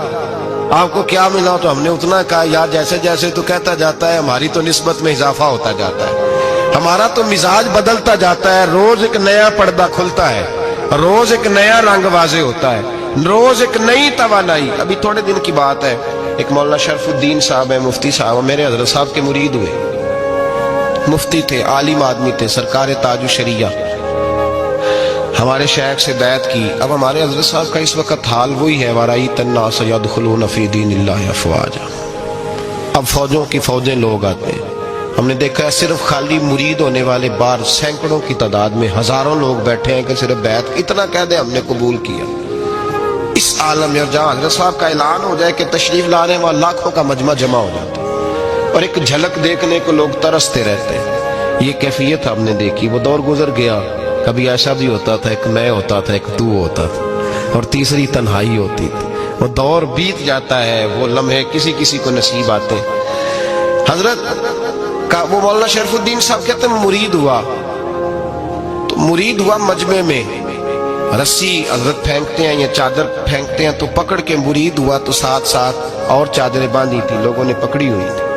آپ کو کیا ملا، تو ہم نے اتنا کہا یار جیسے جیسے تو کہتا جاتا ہے ہماری تو نسبت میں اضافہ ہوتا جاتا ہے، ہمارا تو مزاج بدلتا جاتا ہے، روز ایک نیا پردہ کھلتا ہے، روز ایک نیا رنگ واضح ہوتا ہے، روز ایک نئی توانائی۔ ابھی تھوڑے دن کی بات ہے، ایک مولانا شرف الدین صاحب ہے، مفتی صاحب، میرے حضرت صاحب کے مرید ہوئے، مفتی تھے، عالم آدمی تھے، سرکار تاج الشریعہ، ہمارے شیخ سے بیعت کی۔ اب ہمارے حضرت صاحب کا اس وقت حال وہی ہے، وَرَأَيْتَ النَّاسَ يَدْخُلُونَ فِي دِينِ اللَّهِ أَفْوَاجًا، اب فوجوں کی فوجیں لوگ آتے ہیں۔ ہم نے دیکھا ہے صرف خالی مرید ہونے والے بار سینکڑوں کی تعداد میں ہزاروں لوگ بیٹھے ہیں کہ صرف بیعت اتنا کہہ دیں ہم نے قبول کیا۔ اس عالم میں جہاں حضرت صاحب کا اعلان ہو جائے کہ تشریف لا رہے ہیں، وہاں لاکھوں کا مجمع جمع ہو جاتا ہے، اور ایک جھلک دیکھنے کو لوگ ترستے رہتے ہیں۔ یہ کیفیت ہم نے دیکھی، وہ دور گزر گیا، کبھی ایسا بھی ہوتا تھا ایک میں ہوتا تھا، ایک تو ہوتا تھا، اور تیسری تنہائی ہوتی تھی۔ وہ دور بیت جاتا ہے، وہ لمحے کسی کسی کو نصیب آتے ہیں۔ حضرت کا وہ مولانا شرف الدین صاحب کہتے ہیں مرید ہوا، تو مرید ہوا مجمع میں، رسی حضرت پھینکتے ہیں یا چادر پھینکتے ہیں تو پکڑ کے مرید ہوا، تو ساتھ ساتھ اور چادریں باندھی تھی، لوگوں نے پکڑی ہوئی تھی۔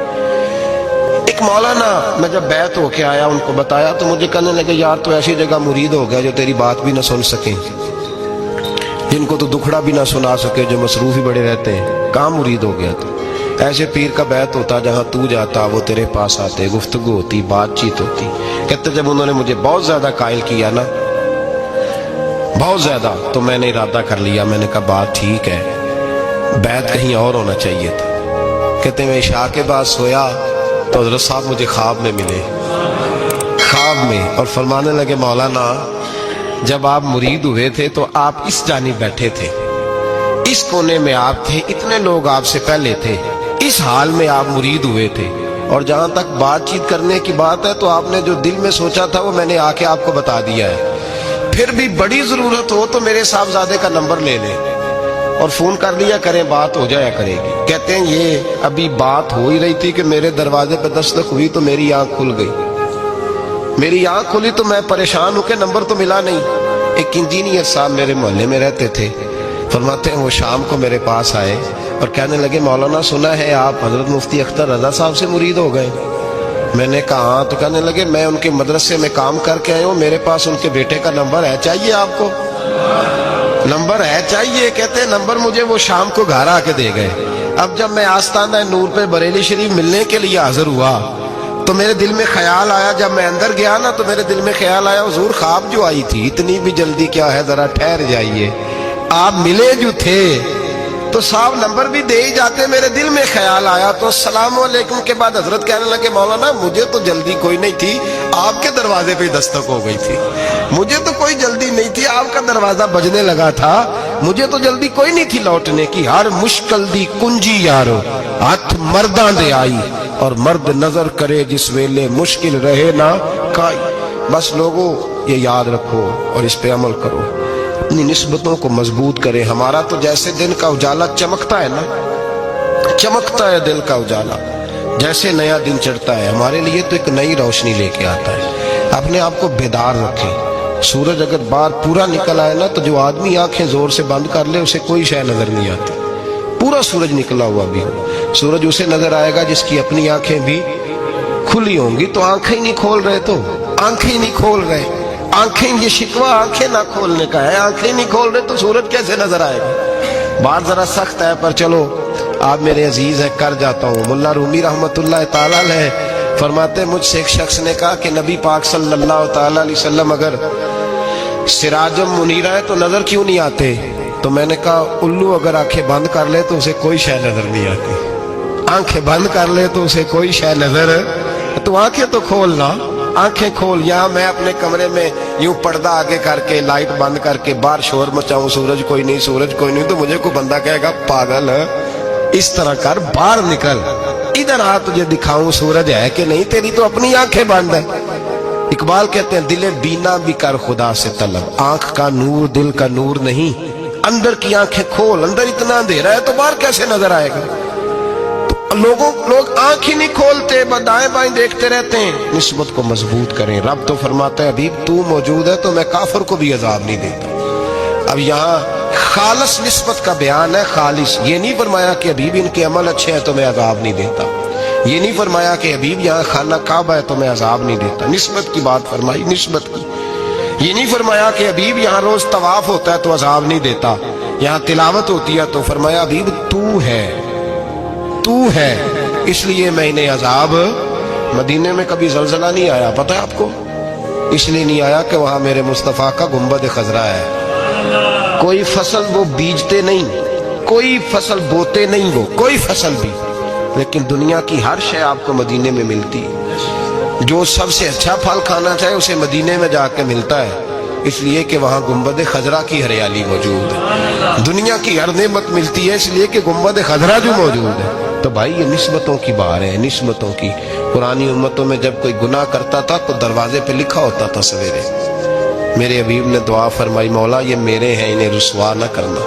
ایک مولانا، میں جب بیعت ہو کے آیا ان کو بتایا تو مجھے کہنے لگے یار تو ایسی جگہ مرید ہو گیا جو تیری بات بھی نہ سن سکیں، جن کو تو دکھڑا بھی نہ سنا سکے، جو مصروف ہی بڑے رہتے ہیں، کہاں مرید ہو گیا تو ऐसे पीर का बैत होता जहां तू जाता वो तेरे पास आते, गुफ्तगू होती, बातचीत होती। कहते जब उन्होंने मुझे बहुत ज्यादा कायल किया ना, बहुत ज्यादा, तो मैंने इरादा कर लिया, मैंने कहा बात ठीक है, बैत कहीं और होना चाहिए था। कहते मैं इशा के बाद सोया तो हजरत साहब मुझे ख्वाब में मिले, ख्वाब में, और फरमाने लगे मौलाना जब आप मुरीद हुए थे तो आप इस जानिब बैठे थे, इस कोने में आप थे, इतने लोग आपसे पहले थे, इस हाल में आप मुरीद हुए थे, और जहां तक बातचीत करने की बात है तो आपने जो दिल में सोचा था वो मैंने आके आपको बता दिया है। फिर भी बड़ी जरूरत हो तो मेरे साहबजादे का नंबर ले लें और फोन कर लिया करें, बात हो जाया करेगी। कहते हैं ये अभी बात हो ही रही थी कि मेरे दरवाजे पर दस्तक हुई तो मेरी आंख खुल गई। मेरी आंख खुली तो मैं परेशान हूं कि नंबर तो मिला नहीं। एक इंजीनियर साहब मेरे मोहल्ले में रहते थे, फरमाते हैं वो शाम को मेरे पास आए और कहने लगे मौलाना सुना है आप हजरत मुफ्ती अख्तर रजा साहब से मुरीद हो गए। मैंने कहा हाँ। तो कहने लगे मैं उनके मदरसे में काम करके आया हूँ, मेरे पास उनके बेटे का नंबर है, चाहिए आपको? नंबर है चाहिए? कहते हैं नंबर मुझे वो शाम को घर आके दे गए। अब जब मैं आस्ताना नूर पे बरेली शरीफ मिलने के लिए हाजिर हुआ तो मेरे दिल में ख्याल आया, जब मैं अंदर गया ना तो मेरे दिल में ख्याल आया हुजूर ख्वाब जो आई थी, इतनी भी जल्दी क्या है, जरा ठहर जाइए, आप मिले जो थे तो साहब नंबर भी दे ही जाते। मेरे दिल में ख्याल आया तो अस्सलाम वालेकुम के बाद हजरत कहने लगे मौलाना मुझे तो जल्दी कोई नहीं थी, आपके दरवाजे पे दस्तक हो गई थी, मुझे तो कोई जल्दी नहीं थी, आपका दरवाजा बजने लगा था, मुझे तो जल्दी कोई नहीं थी लौटने की। हर मुश्किल दी कुंजी यारो हथ मर्दां दे आई, और मर्द नजर करे जिस वेले मुश्किल रहे ना काई। बस लोगों ये याद रखो और इस पे अमल करो, अपनी निस्बतों को मजबूत करें। हमारा तो जैसे दिन का उजाला चमकता है ना, चमकता है दिल का उजाला, जैसे नया दिन चढ़ता है हमारे लिए तो एक नई रोशनी लेके आता है। अपने आप को बेदार रखें। सूरज अगर बाहर पूरा निकल आए ना तो जो आदमी आंखें जोर से बंद कर ले उसे कोई शय नजर नहीं आती। पूरा सूरज निकला हुआ भी हो, सूरज उसे नजर आएगा जिसकी अपनी आंखें भी खुली होंगी। तो आंखें ही नहीं खोल रहे, तो आंखें ही नहीं खोल रहे, आंखें, ये शिकवा आंखें ना खोलने का है, आंखें नहीं खोल रहे तो सूरज कैसे नजर आएगा। बात जरा सख्त है पर चलो आप मेरे अजीज है, कर जाता हूँ। मुल्ला रूमी रहमतुल्लाह ताला अलैह फरमाते मुझसे एक शख्स ने कहा कि नबी पाक सल्लल्लाहु ताला अलैहि वसल्लम अगर सिराजम मुनीरा है तो नजर क्यों नहीं आते? तो मैंने कहा उल्लू अगर आंखें बंद कर ले तो उसे कोई शय नजर नहीं आती। आंखें बंद कर ले तो उसे कोई शय नजर, तो आंखें तो खोलना, आंखें खोल। यहाँ मैं अपने कमरे में यूं पर्दा आगे करके लाइट बंद करके बाहर शोर मचाऊं, सूरज कोई नहीं, सूरज कोई नहीं, तो मुझे कोई बंदा कहेगा पागल है, इस तरह कर, बाहर निकल, इधर आ, तुझे दिखाऊं सूरज है कि नहीं, तेरी तो अपनी आंखें बंद है। इकबाल कहते हैं दिले बीना भी कर खुदा से तलब, आंख का नूर दिल का नूर नहीं, अंदर की आंखें खोल, अंदर इतना अंधेरा है तो बाहर कैसे नजर आएगा। लोग आंख ही नहीं खोलते, दाएं बाएं देखते रहते हैं। निस्बत को मजबूत करें। रब तो फरमाता है हबीब तू मौजूद है तो मैं काफिर को भी अजाब नहीं देता। अब यहाँ खालिस निस्बत का बयान है, खालिस। ये नहीं फरमाया कि हबीब इनके अमल अच्छे हैं तो मैं अजाब नहीं देता, ये नहीं फरमाया कि हबीब यहाँ खाना काबा है तो मैं अजाब नहीं देता। निस्बत की बात फरमाई, निस्बत की। ये नहीं फरमाया कि हबीब यहाँ रोज तवाफ होता है तो अजाब नहीं देता, यहाँ तिलावत होती है तो फरमाया हबीब तू है, तू है, इसलिए मैं इन्हें अजाब। मदीने में कभी जलजला नहीं आया, पता है आपको? इसलिए नहीं आया कि वहां मेरे मुस्तफा का गुंबद खजरा है। कोई फसल वो बीजते नहीं, कोई फसल बोते नहीं, वो कोई फसल भी, लेकिन दुनिया की हर शय आपको मदीने में मिलती है। जो सबसे अच्छा फल खाना चाहे उसे मदीने में जाके मिलता है, इसलिए कि वहां गुंबद खजरा की हरियाली मौजूद है। दुनिया की हर नेमत मिलती है इसलिए कि गुंबद खजरा जो मौजूद है। तो भाई ये निस्बतों की बात है, निस्बतों की। पुरानी उम्मतों में जब कोई गुनाह करता था तो दरवाजे पे लिखा होता था सवेरे। मेरे हबीब ने दुआ फरमाई मौला ये मेरे हैं इन्हें रुसवा न करना,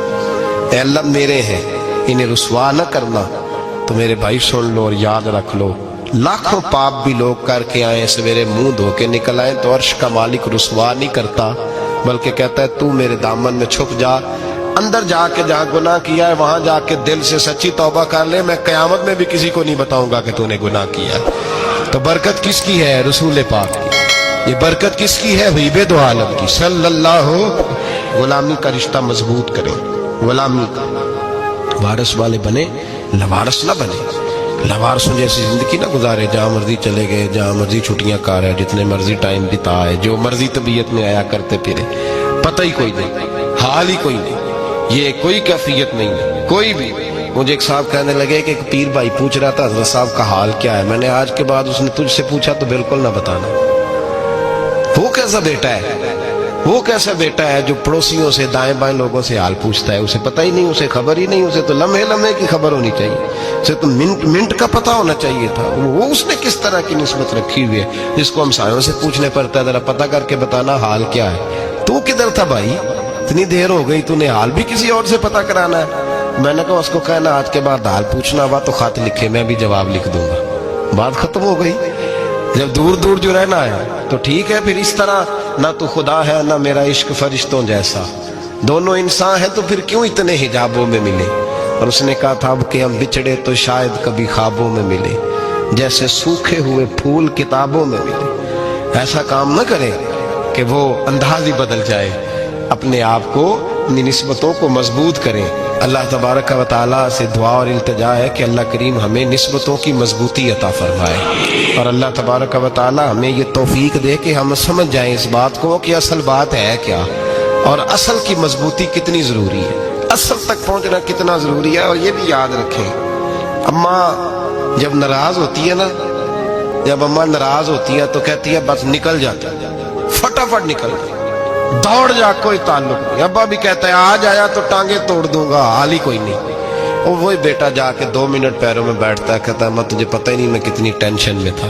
ऐ अल्लाह मेरे हैं इन्हें रुसवा न करना। तो मेरे भाई सुन लो और याद रख लो, लाखों पाप भी लोग करके आए, सवेरे मुंह धो के निकल आए तो अर्श का मालिक रुसवा नहीं करता, बल्कि कहता है तू मेरे दामन में छुप जा, अंदर जाके जहां गुनाह किया है वहां जाके दिल से सच्ची तौबा कर ले, मैं कयामत में भी किसी को नहीं बताऊंगा कि तूने गुनाह किया। तो बरकत किसकी है? रसूल पाक की। ये बरकत किसकी है? हबीब दो आलम की सल्लल्लाहु। गुलामी का रिश्ता मजबूत करें, गुलामी का वारिस वाले बने, लवारस ना बने, लवारसों जैसी जिंदगी ना गुजारे, जहाँ मर्जी चले गए, जहाँ मर्जी छुट्टियां कार है, जितने मर्जी टाइम बिताए, जो मर्जी तबीयत में आया करते फिरे, पता ही कोई नहीं, हाल ही कोई नहीं, ये कोई कैफियत नहीं है कोई भी। मुझे एक साहब कहने लगे कि एक पीर भाई पूछ रहा था हजरत साहब का हाल क्या है। मैंने आज के बाद उसने तुझसे पूछा तो बिल्कुल ना बताना। वो कैसा बेटा है, वो कैसा बेटा है जो पड़ोसियों से दाएं बाएं लोगों से हाल पूछता है, उसे पता ही नहीं, उसे खबर ही नहीं, उसे तो लम्हे लम्हे की खबर होनी चाहिए, उसे तो मिनट मिनट का पता होना चाहिए था। वो उसने किस तरह की निस्बत रखी हुई है जिसको हम सायों से पूछने पड़ता है जरा पता करके बताना हाल क्या है। तू किधर था भाई, इतनी देर हो गई, तूने हाल भी किसी और से पता कराना है। मैंने कहा उसको कहना आज के बाद हाल पूछना हुआ तो खत लिखे, मैं भी जवाब लिख दूंगा, बात खत्म हो गई। जब दूर दूर जो रहना है तो ठीक है, फिर इस तरह ना तो खुदा है ना मेरा इश्क फरिश्तों जैसा, दोनों इंसान है तो फिर क्यों इतने हिजाबों में मिले। और उसने कहा था अब कि हम बिछड़े तो शायद कभी ख्वाबों में मिले, जैसे सूखे हुए फूल किताबों में मिले। ऐसा काम न करें कि वो अंदाज ही बदल जाए, अपने आप को अपनी निस्बतों को मजबूत करें। अल्लाह तबारक व तआला से दुआ और इल्तिजा है कि अल्लाह करीम हमें निस्बतों की मजबूती अता फरमाए, और अल्लाह तबारक व तआला हमें ये तौफीक दे कि हम समझ जाएं इस बात को कि असल बात है क्या, और असल की मजबूती कितनी ज़रूरी है, असल तक पहुंचना कितना ज़रूरी है। और ये भी याद रखें, अम्मा जब नाराज़ होती है ना, जब अम्मा नाराज़ होती है तो कहती है बस निकल जाता, फटाफट निकल, दौड़ जा, कोई ताल्लुक नहीं। अब्बा भी कहता है आज आया तो टांगे तोड़ दूंगा, हाल ही कोई नहीं। और वही बेटा जाके 2 मिनट पैरों में बैठता है, कहता है अम्मा तुझे पता ही नहीं मैं कितनी टेंशन में था।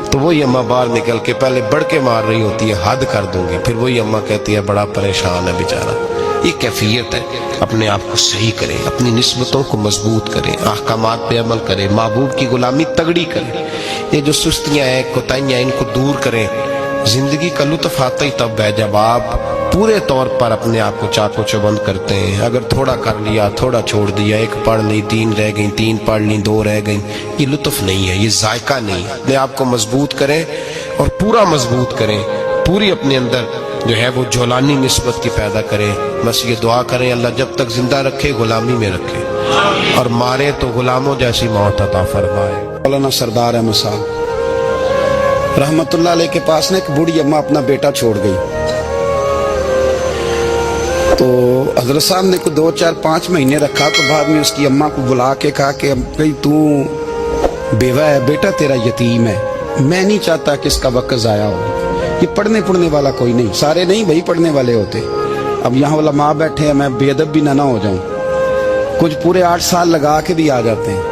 तो वही अम्मा बाहर निकल के पहले बढ़के मार रही होती है हद कर दूंगी, फिर वही अम्मा कहती है बड़ा परेशान है बेचारा। ये कैफियत है, अपने आप को सही करें, अपनी निस्बतों को मजबूत करें, अहकामात पे अमल करें, महबूब की गुलामी तगड़ी करें। ये जो सुस्तियां हैं, कोताहियां, इनको दूर करें। जिंदगी का लुत्फ आता ही तब है जब आप पूरे तौर पर अपने आप को चाको चौबंद करते हैं। अगर थोड़ा कर लिया, थोड़ा छोड़ दिया, 1 पढ़ ली, 3 रह गई, 3 पढ़ ली, 2 रह गई, ये लुत्फ नहीं है, ये जायका नहीं है। अपने आप को मजबूत करें और पूरा मजबूत करें, पूरी अपने अंदर जो है वो जौलानी निस्बत की पैदा करें। बस ये दुआ करें अल्लाह जब तक जिंदा रखे गुलामी में रखे, और मारे तो गुलामों जैसी मौत अता फरमाए। मौलाना सरदार अहमद साहब रहमतुल्लाह अलैह के पास ना एक बूढ़ी अम्मा अपना बेटा छोड़ गई। तो हजरत साहब ने को 2, 4, 5 महीने रखा, तो बाद में उसकी अम्मा को बुला के कहा कि भाई तू बेवा है, बेटा तेरा यतीम है, मैं नहीं चाहता कि इसका वक्त ज़ाया हो। ये पढ़ने वाला कोई नहीं, सारे नहीं भाई पढ़ने वाले होते। अब यहाँ वाला माँ बैठे हैं, मैं बेअदब भी ना हो जाऊं, कुछ पूरे 8 साल लगा के भी आ जाते हैं,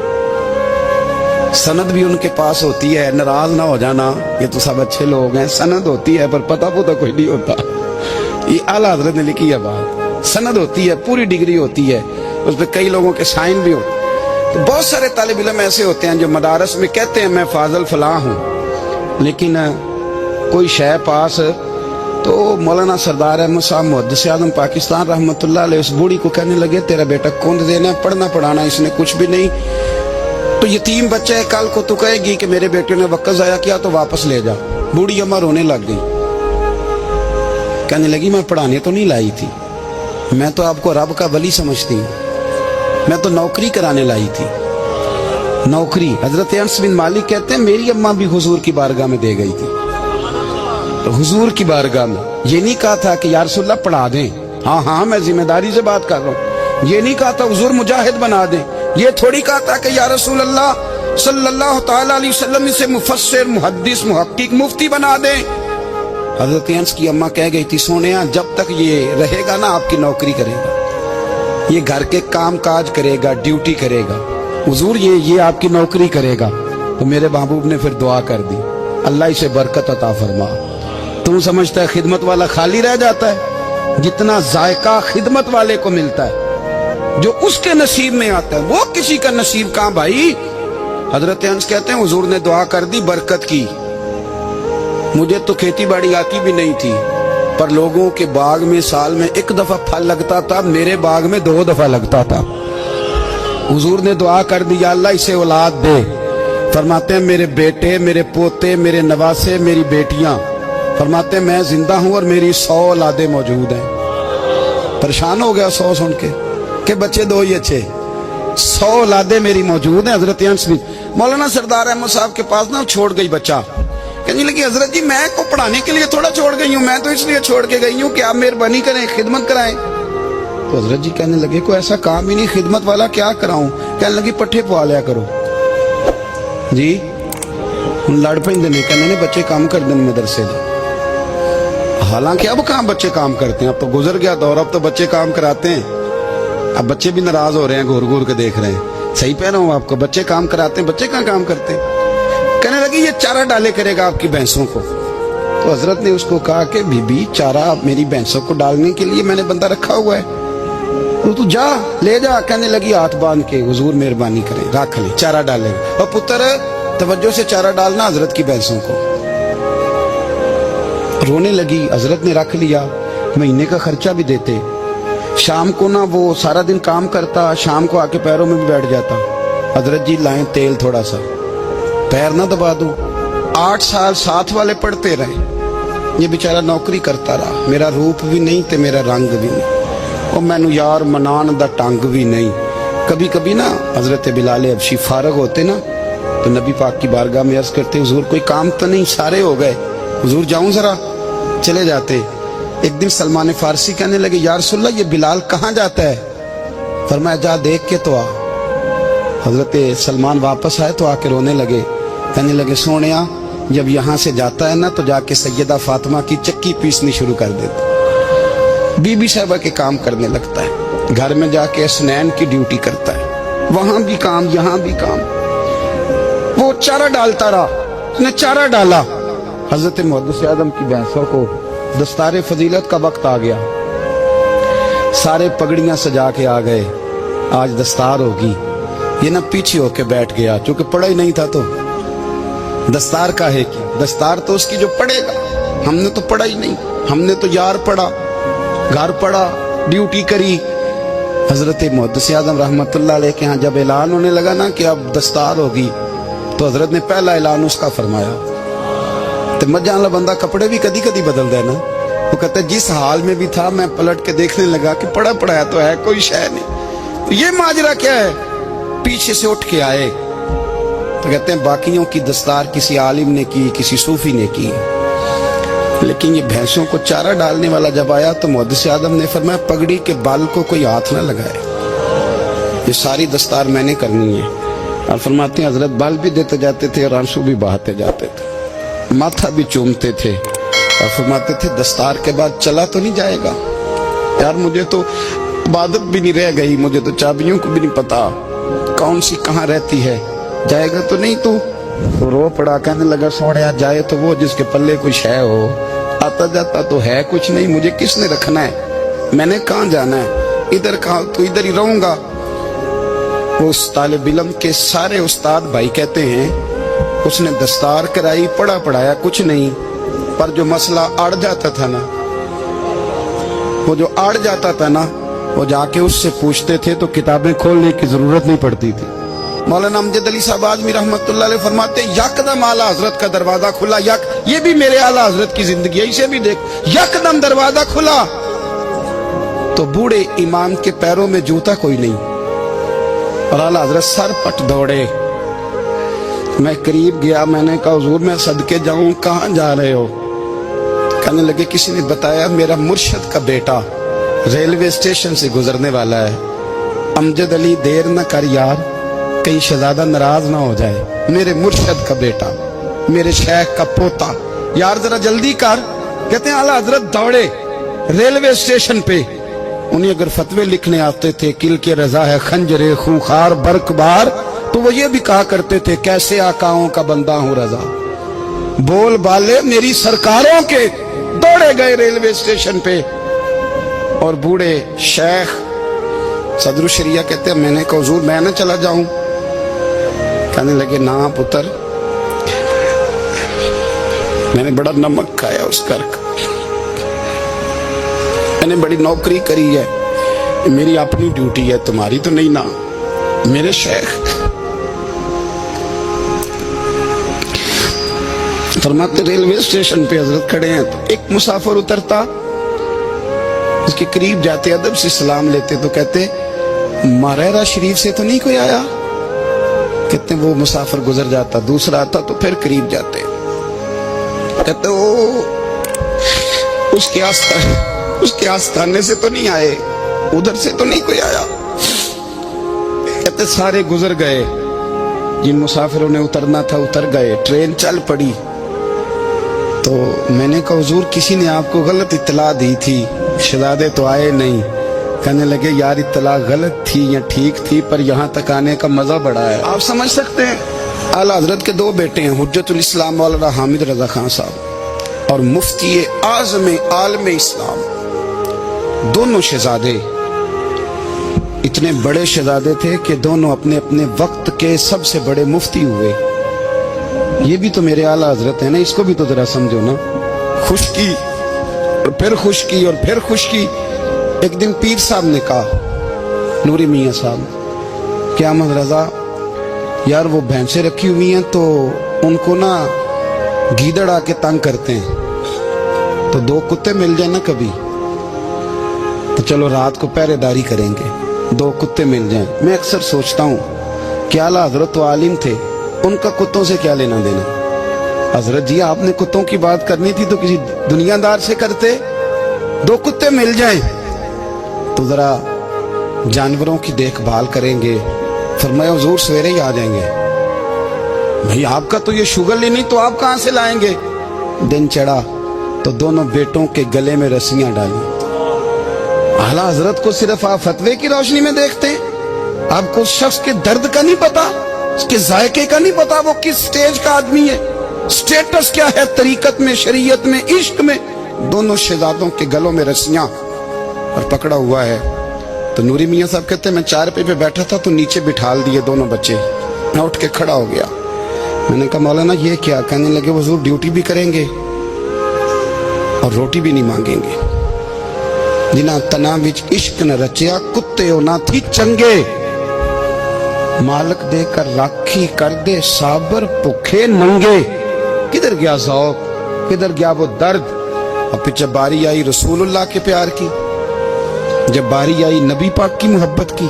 सनद भी उनके पास होती है, नाराज ना हो जाना, ये तो सब अच्छे लोग हैं, सनद होती है पर पता कोई नहीं होता। ये आला हजरत ने लिखी है बात, सनद होती है, पूरी डिग्री होती है, उस पर कई लोगों के साइन भी होते। तो बहुत सारे तालिब इल्म ऐसे होते हैं जो मदारस में कहते हैं मैं फाजल फलां हूँ, लेकिन कोई शय पास। तो मौलाना सरदार अहमद साहब मुहद्दिस आज़म पाकिस्तान रहमतुल्लाह अलैह उस बूढ़ी को कहने लगे तेरा बेटा कौन देना है, पढ़ना पढ़ाना इसने कुछ भी नहीं, तो यतीम बच्चा है, कल को तू कहेगी कि मेरे बेटे ने वक्त ज़ाया किया तो वापस ले जा। बूढ़ी अम्मा रोने लग गई, कहने लगी मैं पढ़ाने तो नहीं लाई थी, मैं तो आपको रब का वली समझती हूँ, मैं तो नौकरी कराने लाई थी, नौकरी। हजरत अनस बिन मालिक कहते हैं मेरी अम्मा भी हुजूर की बारगाह में दे गई थी, तो हुजूर की बारगाह में ये नहीं कहा था कि या रसूलल्लाह पढ़ा दें, हाँ हाँ मैं जिम्मेदारी से बात कर रहा हूँ, ये नहीं कहा था हुजूर मुजाहिद बना दें, ये थोड़ी कहा था कि या रसूल अल्लाह सल्लल्लाहु ताला अलैहि वसल्लम इसे मुफस्सिर, मुहद्दिस, मुहक्किक, मुफ्ती बना दें। हजरत अनस की अम्मा कह गई थी सोनिया जब तक ये रहेगा ना आपकी नौकरी करेगा, ये घर के काम काज करेगा, ड्यूटी करेगा, हुजूर ये आपकी नौकरी करेगा। तो मेरे महबूब ने फिर दुआ कर दी अल्लाह इसे बरकत अता फरमा। तुम समझता है खिदमत वाला खाली रह जाता है, जितना जायका खिदमत वाले को मिलता है, जो उसके नसीब में आता है, वो किसी का नसीब कहां भाई। हजरत अनस कहते हैं हुजूर ने दुआ कर दी बरकत की, मुझे तो खेती बाड़ी आती भी नहीं थी, पर लोगों के बाग में साल में 1 दफा फल लगता था, मेरे बाग में 2 दफा लगता था। हुजूर ने दुआ कर दी अल्लाह इसे औलाद दे। फरमाते हैं मेरे बेटे, मेरे पोते, मेरे नवासे, मेरी बेटियां, फरमाते हैं मैं जिंदा हूं और मेरी 100 औलादे मौजूद हैं। परेशान हो गया 100 सुन के कि बच्चे 2 ही अच्छे, 100 औलादे मेरी मौजूद हैं। हजरत अंस भी मौलाना सरदार अहमद साहब के पास ना छोड़ गई बच्चा, कहने लगी हजरत जी मैं को पढ़ाने के लिए थोड़ा छोड़ गई हूँ, मैं तो इसलिए छोड़ के गई हूँ कि आप मेहरबानी करें, खिदमत कराएं। तो हजरत जी कहने लगे कोई ऐसा काम ही नहीं, खिदमत वाला क्या कराऊं। कहने लगी पट्ठे पवा लिया करो जी। हम लड़ पेंदे ने, कहने ने बच्चे काम कर दें मदरसे में। हालांकि अब कहाँ बच्चे काम करते हैं, अब तो गुजर गया दौर, अब तो बच्चे काम कराते हैं। अब बच्चे भी नाराज हो रहे हैं, घूर घूर के देख रहे हैं। सही कह रहा हूँ आपको, बच्चे काम कराते हैं, बच्चे कहाँ काम करते हैं। कहने लगी ये चारा डाले करेगा आपकी भैंसों को। तो हजरत ने उसको कहा कि बीबी चारा मेरी भैंसों को डालने के लिए मैंने बंदा रखा हुआ है, तो तू जा ले जा। कहने लगी हाथ बांध के हुजूर मेहरबानी करें, रख ले चारा डालेगा। और पुत्र तवज्जो से चारा डालना हजरत की भैंसों को। रोने लगी, हजरत ने रख लिया, महीने का खर्चा भी देते। शाम को ना वो सारा दिन काम करता, शाम को आके पैरों में भी बैठ जाता। हजरत जी लाएं तेल थोड़ा सा, पैर ना दबा दो। 8 साल साथ वाले पढ़ते रहे, ये बेचारा नौकरी करता रहा। मेरा रूप भी नहीं ते मेरा रंग भी नहीं, और मैनू यार मनान दा टंग भी नहीं। कभी कभी ना हजरत बिलाल हबशी फारग होते ना, तो नबी पाक की बारगाह में अर्ज करते हुजूर कोई काम तो नहीं, सारे हो गए, हुजूर जाऊं जरा, चले जाते। एक दिन सलमान फारसी कहने लगे या रसूलल्लाह ये बिलाल कहाँ जाता है। फरमाया जा देख के तो आ। हजरत सलमान वापस आए तो आके रोने लगे, कहने लगे सोनिया जब यहाँ से जाता है ना तो जाके सैयदा फातिमा की चक्की पीसनी शुरू कर देता, बीबी साहबा के काम करने लगता है, घर में जाके असनैन की ड्यूटी करता है, वहां भी काम यहाँ भी काम। वो चारा डालता रहा, उसने चारा डाला। हजरत मुहद्दिस आदम की भैंसों को दस्तारे फजीलत का वक्त आ गया, सारे पगड़ियां सजा के आ गए, आज दस्तार होगी। ये ना पीछे होके बैठ गया, चूंकि पढ़ा ही नहीं था तो दस्तार का है कि दस्तार तो उसकी जो पढ़ेगा, हमने तो पढ़ा ही नहीं, हमने तो यार पढ़ा, घर पढ़ा, ड्यूटी करी। हजरत मुहद्दिस आदम रहमतुल्लाह अलैह के यहाँ जब ऐलान होने लगा ना कि अब दस्तार होगी, तो हजरत ने पहला ऐलान उसका फरमाया। तो मजा वाला बंदा कपड़े भी कदी कदी बदल देना। वो कहते जिस हाल में भी था मैं पलट के देखने लगा कि पढ़ा पढ़ाया तो है, कोई शय नहीं। तो ये माजरा क्या है, पीछे से उठ के आए तो कहते हैं बाकियों की दस्तार किसी आलिम ने की, किसी सूफी ने की, लेकिन ये भैंसों को चारा डालने वाला जब आया तो मुहद्दिस आदम ने फरमाया पगड़ी के बाल को कोई हाथ ना लगाए, ये सारी दस्तार मैंने करनी है। और फरमाते हैं हजरत बाल भी देते जाते थे और आंसू भी बहाते जाते थे, माथा भी चूमते थे और फरमाते थे दस्तार के बाद चला तो नहीं जाएगा यार, मुझे तो इबादत भी नहीं रह गई, मुझे तो चाबियों को भी नहीं पता कौन सी कहाँ रहती है, जाएगा तो नहीं तू। तो रो पड़ा, कहने लगा सोनिया जाए तो वो जिसके पल्ले कुछ है हो, आता जाता तो है कुछ नहीं, मुझे किसने रखना है, मैंने कहाँ जाना है, इधर कहा तो इधर ही रहूंगा। उस तालिब इल्म के सारे उस्ताद भाई कहते हैं उसने दस्तार कराई, पढ़ा पढ़ाया कुछ नहीं, पर जो मसला अड़ जाता था ना, वो जो अड़ जाता था ना, वो जाके उससे पूछते थे तो किताबें खोलने की जरूरत नहीं पड़ती थी। मौलाना अमजद अली साहब आजमी रहमतुल्लाह अलैह फरमाते यकदम आला हजरत का दरवाजा खुला, ये भी मेरे आला हजरत की जिंदगी है, इसे भी देख, यकदम दरवाजा खुला तो बूढ़े इमाम के पैरों में जूता कोई नहीं, और आला हजरत सर पट दौड़े। मैं करीब गया, मैंने कहा हुजूर मैं सदके जाऊं, कहां जा रहे हो। कहने लगे किसी ने बताया मेरा मुर्शद का बेटा रेलवे स्टेशन से गुजरने वाला है, अमजद अली देर न कर यार, कहीं शहजादा नाराज ना हो जाए, मेरे मुर्शद का बेटा, मेरे शेख का पोता, यार जरा जल्दी कर। कहते हैं आला हजरत दौड़े रेलवे स्टेशन पे, उन्हें अगर फतवे लिखने आते थे किल के रजा है खंजरे खूंखार बरकबार, तो वो ये भी कहा करते थे कैसे आकाओं का बंदा हूं रजा, बोल बाले मेरी सरकारों के। दौड़े गए रेलवे स्टेशन पे, और बूढ़े शेख सदरुल शरिया कहते हैं मैंने कहा हुजूर मैं ना चला जाऊं। कहने लगे ना पुत्र, मैंने बड़ा नमक खाया उस घर का, मैंने बड़ी नौकरी करी है, मेरी अपनी ड्यूटी है, तुम्हारी तो नहीं ना। मेरे शेख फरमाते रेलवे स्टेशन पे हजरत खड़े हैं, तो एक मुसाफिर उतरता, उसके करीब जाते अदब से सलाम लेते तो कहते मारेरा शरीफ से तो नहीं कोई आया? कहते वो मुसाफिर गुजर जाता, दूसरा आता तो फिर करीब जाते। कहते वो उसके आस्थाने से तो नहीं आए, उधर से तो नहीं कोई आया। कहते सारे गुजर गए, जिन मुसाफिरों ने उतरना था उतर गए, ट्रेन चल पड़ी। तो मैंने कहा हुजूर किसी ने आपको गलत इत्तला दी थी, शहजादे तो आए नहीं। कहने लगे यार इत्तला गलत थी या ठीक थी, पर यहाँ तक आने का मजा बड़ा है। आप समझ सकते हैं आला हजरत के दो बेटे हैं, हुज्जतुल इस्लाम मौलाना हामिद रजा खान साहब और मुफ्ती आज़म आलम इस्लाम। दोनों शहजादे इतने बड़े शहजादे थे कि दोनों अपने अपने वक्त के सबसे बड़े मुफ्ती हुए। ये भी तो मेरे आला हजरत है ना, इसको भी तो जरा समझो ना। खुशकी और फिर खुशकी और फिर खुशकी। एक दिन पीर साहब ने कहा, नूरी मियाँ साहब, क्या अहमद रजा यार वो भैंसें रखी हुई हैं तो उनको ना गीदड़ आके तंग करते हैं, तो दो कुत्ते मिल जाए ना कभी, तो चलो रात को पहरेदारी करेंगे, दो कुत्ते मिल जाएं। मैं अक्सर सोचता हूँ कि आला हजरत तो आलिम थे, उनका कुत्तों से क्या लेना देना। हजरत जी आपने कुत्तों की बात करनी थी तो किसी दुनियादार से करते, दो कुत्ते मिल जाएं तो जरा जानवरों की देखभाल करेंगे। फरमाया हुजूर सवेरे ही आ जाएंगे। भाई आपका तो ये शुगर ही नहीं, तो आप कहां से लाएंगे? दिन चढ़ा तो दोनों बेटों के गले में रस्सियां डाली। आला हजरत को सिर्फ आप फतवे की रोशनी में देखते, आपको शख्स के दर्द का नहीं पता, उसके जायके का नहीं पता, वो किस स्टेज का आदमी है, स्टेटस क्या है तरीकत में, शरीयत में, इश्क में। दोनों शहजादों के गलों में रस्सियां और पकड़ा हुआ है। तो नूरी मियाँ साहब कहते मैं चारपाई पे बैठा था तो नीचे बिठाल दिए दोनों बच्चे। मैं उठ के खड़ा हो गया, मैंने कहा मौलाना ये क्या? कहने लगे हुजूर ड्यूटी भी करेंगे और रोटी भी नहीं मांगेंगे। जिन्हां तना विच इश्क न रचिया, कुत्ते हो ना थी चंगे, मालक देकर राखी कर दे साबर भुखे नंगे। किधर गया ज़ौक़, किधर गया वो दर्द? अब पीछे बारी आई रसूलुल्लाह के प्यार की, जब बारी आई नबी पाक की मोहब्बत की,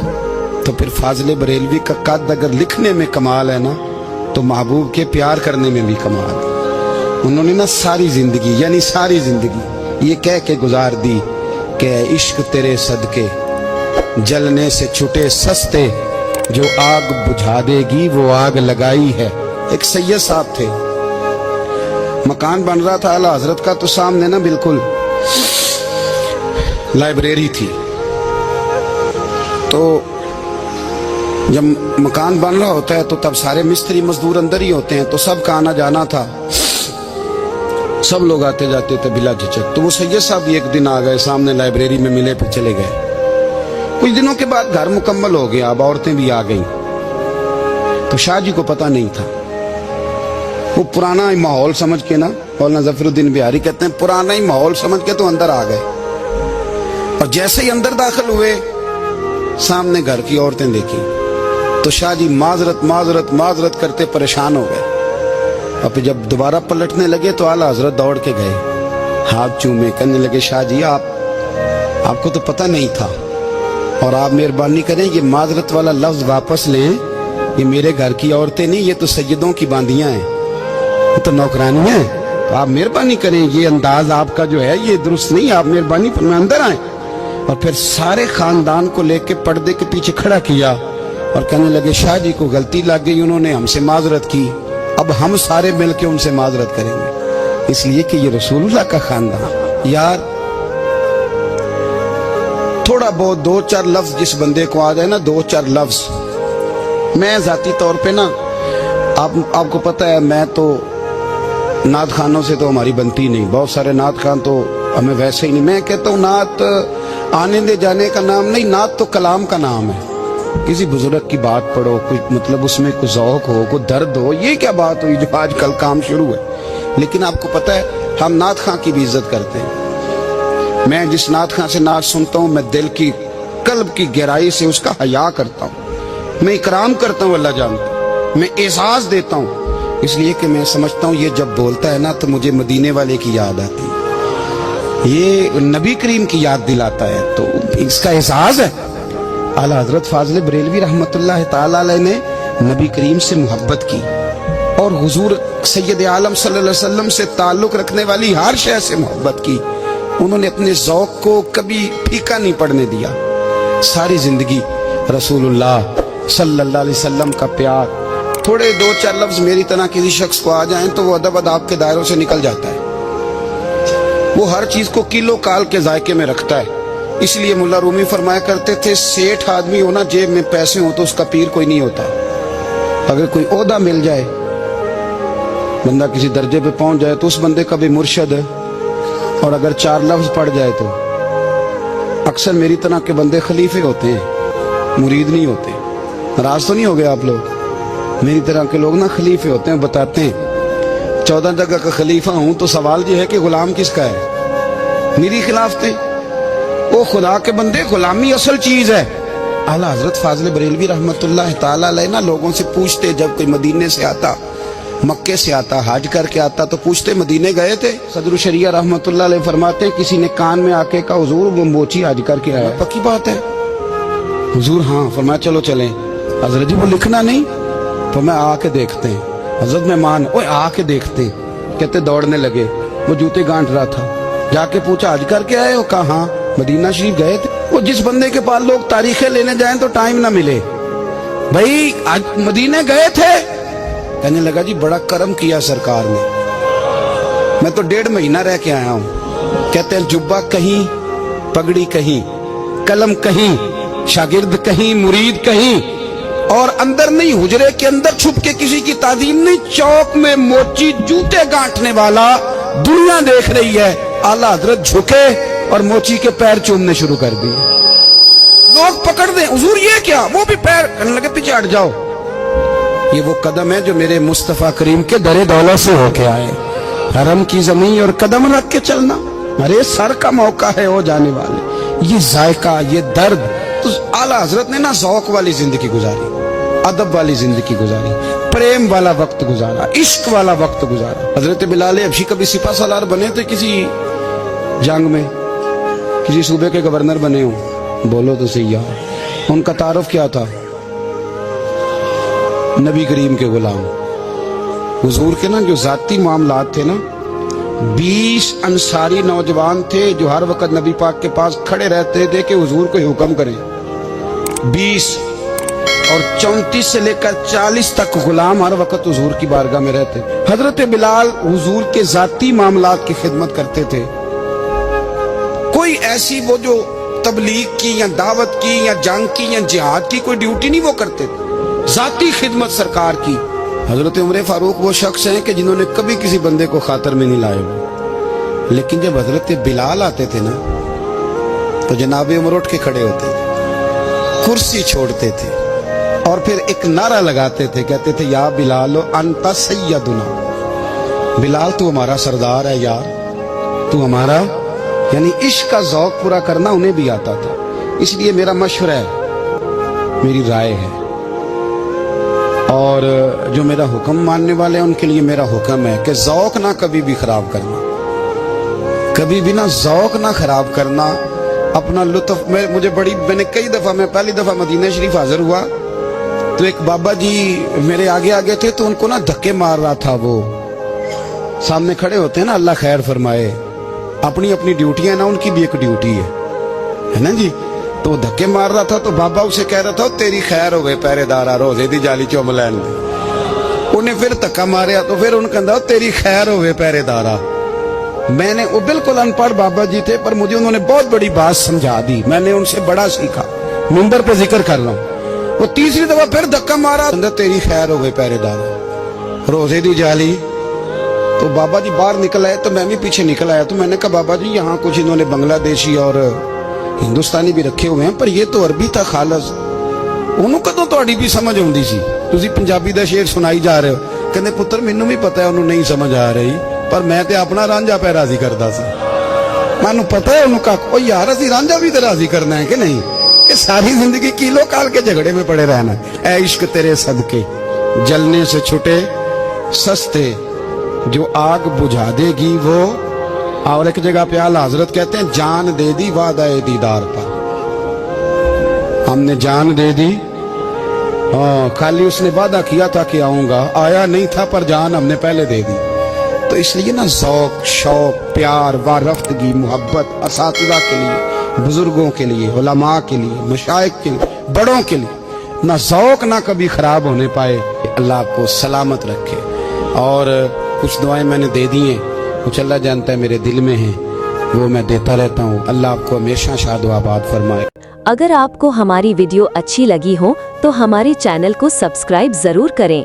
तो फिर फाजिल बरेलवी का कद अगर लिखने में कमाल है ना, तो महबूब के प्यार करने में भी कमाल है। उन्होंने ना सारी जिंदगी यानी सारी जिंदगी ये कह के गुजार दी कि इश्क तेरे सदके जलने से छुटे सस्ते, जो आग बुझा देगी वो आग लगाई है। एक सैयद साहब थे, मकान बन रहा था आला हजरत का, तो सामने ना बिल्कुल लाइब्रेरी थी। तो जब मकान बन रहा होता है तो तब सारे मिस्त्री मजदूर अंदर ही होते हैं, तो सबका आना जाना था, सब लोग आते जाते थे बिला झिझक। तो वो सैयद साहब भी एक दिन आ गए, सामने लाइब्रेरी में मिले, फिर चले गए। कुछ दिनों के बाद घर मुकम्मल हो गया, अब औरतें भी आ गईं। तो शाह जी को पता नहीं था, वो पुराना ही माहौल समझ के ना, मौलाना ज़फ़रुद्दीन बिहारी कहते हैं पुराना ही माहौल समझ के तो अंदर आ गए। और जैसे ही अंदर दाखिल हुए, सामने घर की औरतें देखी, तो शाह जी माजरत माजरत माजरत करते परेशान हो गए। अब जब दोबारा पलटने लगे तो आला हजरत दौड़ के गए, हाथ चूमे, कहने लगे शाह जी आपको तो पता नहीं था, और आप मेहरबानी करें ये माजरत वाला लफ्ज वापस लें, ये मेरे घर की औरतें नहीं, ये तो सैयदों की बांदियां हैं, ये तो नौकरानी हैं, तो आप मेहरबानी करें, ये अंदाज आपका जो है ये दुरुस्त नहीं, आप मेहरबानी फरमाएं अंदर आए। और फिर सारे खानदान को लेके पर्दे के पीछे खड़ा किया और कहने लगे शाह जी को गलती लग गई, उन्होंने हमसे माजरत की, अब हम सारे मिलके उनसे माजरत करेंगे, इसलिए कि ये रसूलुल्लाह का खानदान। यार थोड़ा बहुत दो चार लफ्ज जिस बंदे को आ जाए ना, दो चार लफ्ज, मैं जाती तौर पे ना आपको पता है, मैं तो नात खानों से तो हमारी बनती नहीं, बहुत सारे नात खान तो हमें वैसे ही नहीं। मैं कहता हूँ नात आने दे जाने का नाम नहीं, नात तो कलाम का नाम है। किसी बुजुर्ग की बात पढ़ो, कुछ मतलब उसमें कुछ ज़ौक़ हो, कुछ दर्द हो, ये क्या बात हुई जो आजकल काम शुरू है। लेकिन आपको पता है हम नात खां की भी इज्जत करते हैं। मैं जिस नात खां से नात सुनता हूँ, मैं दिल की कल्ब की गहराई से उसका हया करता हूँ, मैं इकराम करता हूँ, अल्लाह जानता, मैं एजाज देता हूँ, इसलिए कि मैं समझता हूँ ये जब बोलता है ना तो मुझे मदीने वाले की याद आती है, ये नबी करीम की याद दिलाता है, तो इसका एहसास है। आला हजरत फाजिल बरेलवी रहमतुल्लाह ताला अलैह ने नबी करीम से मोहब्बत की और हुजूर सैयद आलम सल्लल्लाहु अलैहि वसल्लम से ताल्लुक रखने वाली हर शय से मोहब्बत की। उन्होंने अपने ज़ौक़ को कभी फीका नहीं पड़ने दिया। सारी जिंदगी रसूलुल्लाह सल्लल्लाहु अलैहि वसल्लम का प्यार। थोड़े दो चार लफ्ज मेरी तरह किसी शख्स को आ जाएं तो वो अदब अदाब के दायरों से निकल जाता है। वो हर चीज को किलो काल के जायके में रखता है। इसलिए मुल्ला रूमी फरमाया करते थे, सेठ आदमी हो ना, जेब में पैसे हो तो उसका पीर कोई नहीं होता। अगर कोई ओहदा मिल जाए, बंदा किसी दर्जे पे पहुंच जाए तो उस बंदे का भी मुर्शद है। और अगर चार लफ्ज पढ़ जाए तो अक्सर मेरी तरह के बंदे खलीफे होते हैं, मुरीद नहीं होते। नाराज तो नहीं हो गए आप लोग? मेरी तरह के लोग ना खलीफे होते हैं, बताते हैं 14 जगह का खलीफा हूं तो सवाल ये है कि गुलाम किसका है? मेरी खिलाफ थे वो खुदा के बंदे। गुलामी असल चीज है। आला हजरत फाजिल बरेलवी रहमतुल्लाह ताला अलैह ना लोगों से पूछते, जब कोई मदीने से आता, मक्के से आता, हज करके आता तो पूछते मदीने गए थे? सदर शरिया रहमतुल्लाह अलैह फरमाते हैं, किसी ने कान में आके कहा हुजूर वो मोची हज करके आया। पक्की बात है हुजूर? हाँ। फरमाया चलो चलें। हजरत जी वो लिखना नहीं? तो मैं आके देखते हैं। हजरत मेहमान ओए आके देखते हैं। कहते दौड़ने लगे। वो जूते गांठ रहा था। जाके पूछा हज करके आए हो? कहा हाँ। मदीना शरीफ गए थे? वो जिस बंदे के पास लोग तारीखें लेने जाएं तो टाइम ना मिले, भाई आज मदीने गए थे? कहने लगा जी बड़ा करम किया सरकार ने, मैं तो 1.5 महीना रह के आया हूं। कहते हैं जुब्बा कहीं, पगड़ी कहीं, कलम कहीं, शागिर्द कहीं, मुरीद कहीं, और अंदर नहीं, हुजरे के अंदर छुप के किसी की ताजीम नहीं। चौक में मोची जूते गांठने वाला दुनिया देख रही है। आला हजरत झुके और मोची के पैर चूमने शुरू कर दिए। लोग पकड़ दें, हुजूर ये क्या? वो भी पैर कहने लगे पीछे हट जाओ। ये वो कदम है जो मेरे मुस्तफा करीम के दरे दौलत से होके आए। हरम की जमीन और कदम रख के चलना, अरे सर का मौका है हो जाने वाले। ये जायका, ये दर्द। तो आला हजरत ने ना ज़ौक़ वाली जिंदगी गुजारी, अदब वाली जिंदगी गुजारी, प्रेम वाला वक्त गुजारा, इश्क वाला वक्त गुजारा। हजरत बिलाल हबशी कभी सिपा सालार बने थे किसी जंग में, किसी सूबे के गवर्नर बने हो? बोलो तो सही यार। उनका तारुफ क्या था? नबी करीम के गुलाम। हुजूर के ना जो जाती मामलात थे ना, 20 अंसारी नौजवान थे जो हर वक्त नबी पाक के पास खड़े रहते थे कि हुजूर को हुक्म करें। 20 और 34 से लेकर 40 तक गुलाम हर वक्त हुजूर की बारगाह में रहते। हजरत बिलाल हुजूर के जाती मामलात की खिदमत करते थे। कोई ऐसी वो जो तबलीग की या दावत की या जंग की या जिहाद की कोई ड्यूटी नहीं वो करते थे, जाती खिदमत सरकार की। हजरत उमर फारूक वो शख्स हैं कि जिन्होंने कभी किसी बंदे को खातर में नहीं लाए। लेकिन जब हजरत बिलाल आते थे ना तो जनाब उमर उठ के खड़े होते थे, कुर्सी छोड़ते थे और फिर एक नारा लगाते थे, कहते थे या बिलाल अंता सैयदुना। बिलाल तू हमारा सरदार है यार, तू हमारा। यानी इश्क का ज़ौक़ पूरा करना उन्हें भी आता था। इसलिए मेरा मशवरा है, मेरी राय है, और जो मेरा हुक्म मानने वाले हैं उनके लिए मेरा हुक्म है कि ज़ौक़ ना कभी भी खराब करना, कभी भी ना ज़ौक़ ना खराब करना। अपना लुत्फ मैंने कई दफ़ा, मैं पहली दफ़ा मदीना शरीफ हाजिर हुआ तो एक बाबा जी मेरे आगे आगे थे, तो उनको ना धक्के मार रहा था। वो सामने खड़े होते हैं ना, अल्लाह खैर फरमाए, अपनी अपनी ड्यूटियां ना, उनकी भी एक ड्यूटी है ना जी। तो धक्के मार रहा था तो बाबा उसे कह रहा था तेरी खैर हो गए पहरेदारा, रोजे दी जाली चुम लैन दे। उन्हें फिर धक्का मारिया तो फिर उन्हें कहता तेरी खैर हो गए पहरेदारा। मैंने, वो बिल्कुल अनपढ़ बाबा जी थे पर मुझे उन्होंने बहुत बड़ी बात समझा दी, मैंने उनसे बड़ा सीखा, मिंबर पे जिक्र कर रहा हूँ। वो तीसरी दफा फिर धक्का मारा, तेरी खैर हो गई पहरेदारा, रोजे दी जाली। तो बाबा जी बाहर निकल आए तो मैं भी पीछे निकल आया। तो मैंने कहा बाबा जी यहाँ कुछ इन्होंने बांग्लादेशी और हिंदुस्तानी भी रखे हुए हैं, पर ये तो अरबी था खालस। ਉਹਨੂੰ ਕਦੋਂ ਤੁਹਾਡੀ ਵੀ ਸਮਝ ਆਉਂਦੀ ਸੀ? ਤੁਸੀਂ ਪੰਜਾਬੀ ਦਾ ਸ਼ੇਰ ਸੁਣਾਈ ਜਾ ਰਹੇ ਹੋ। ਕਹਿੰਦੇ ਪੁੱਤਰ ਮੈਨੂੰ ਵੀ ਪਤਾ ਹੈ ਉਹਨੂੰ ਨਹੀਂ ਸਮਝ ਆ ਰਹੀ, ਪਰ ਮੈਂ ਤੇ ਆਪਣਾ ਰਾਂਝਾ ਪੈ ਰਾਜ਼ੀ ਕਰਦਾ ਸੀ। ਮੈਨੂੰ ਪਤਾ ਹੈ ਉਹਨੂੰ ਕੱਖ, ਉਹ ਯਾਰ ਅਸੀਂ ਰਾਂਝਾ ਵੀ ਤੇ ਰਾਜ਼ੀ ਕਰਨਾ ਹੈ कि नहीं? ये सारी जिंदगी किलो काल के झगड़े में पड़े रहना। ऐ इश्क तेरे सदके जलने से छुटे सस्ते, जो आग बुझा देगी वो। और एक जगह पे आला हजरत कहते हैं जान दे दी वादा दीदार पर। हमने जान दे दी। खाली उसने वादा किया था कि आऊंगा, आया नहीं था, पर जान हमने पहले दे दी। तो इसलिए ना ज़ौक़, शौक़, प्यार, वारफ्तगी, मोहब्बत असातिज़ा के लिए, बुजुर्गों के लिए, उलमा के लिए, मशाइख के लिए, बड़ों के लिए ना ज़ौक़ ना कभी ख़राब होने पाए। अल्लाह आपको सलामत रखे। और कुछ दुआएं मैंने दे दी हैं, कुछ अल्लाह जानता है मेरे दिल में हैं, वो मैं देता रहता हूँ। अल्लाह आपको हमेशा शाद व आबाद फरमाए। अगर आपको हमारी वीडियो अच्छी लगी हो तो हमारे चैनल को सब्सक्राइब जरूर करें।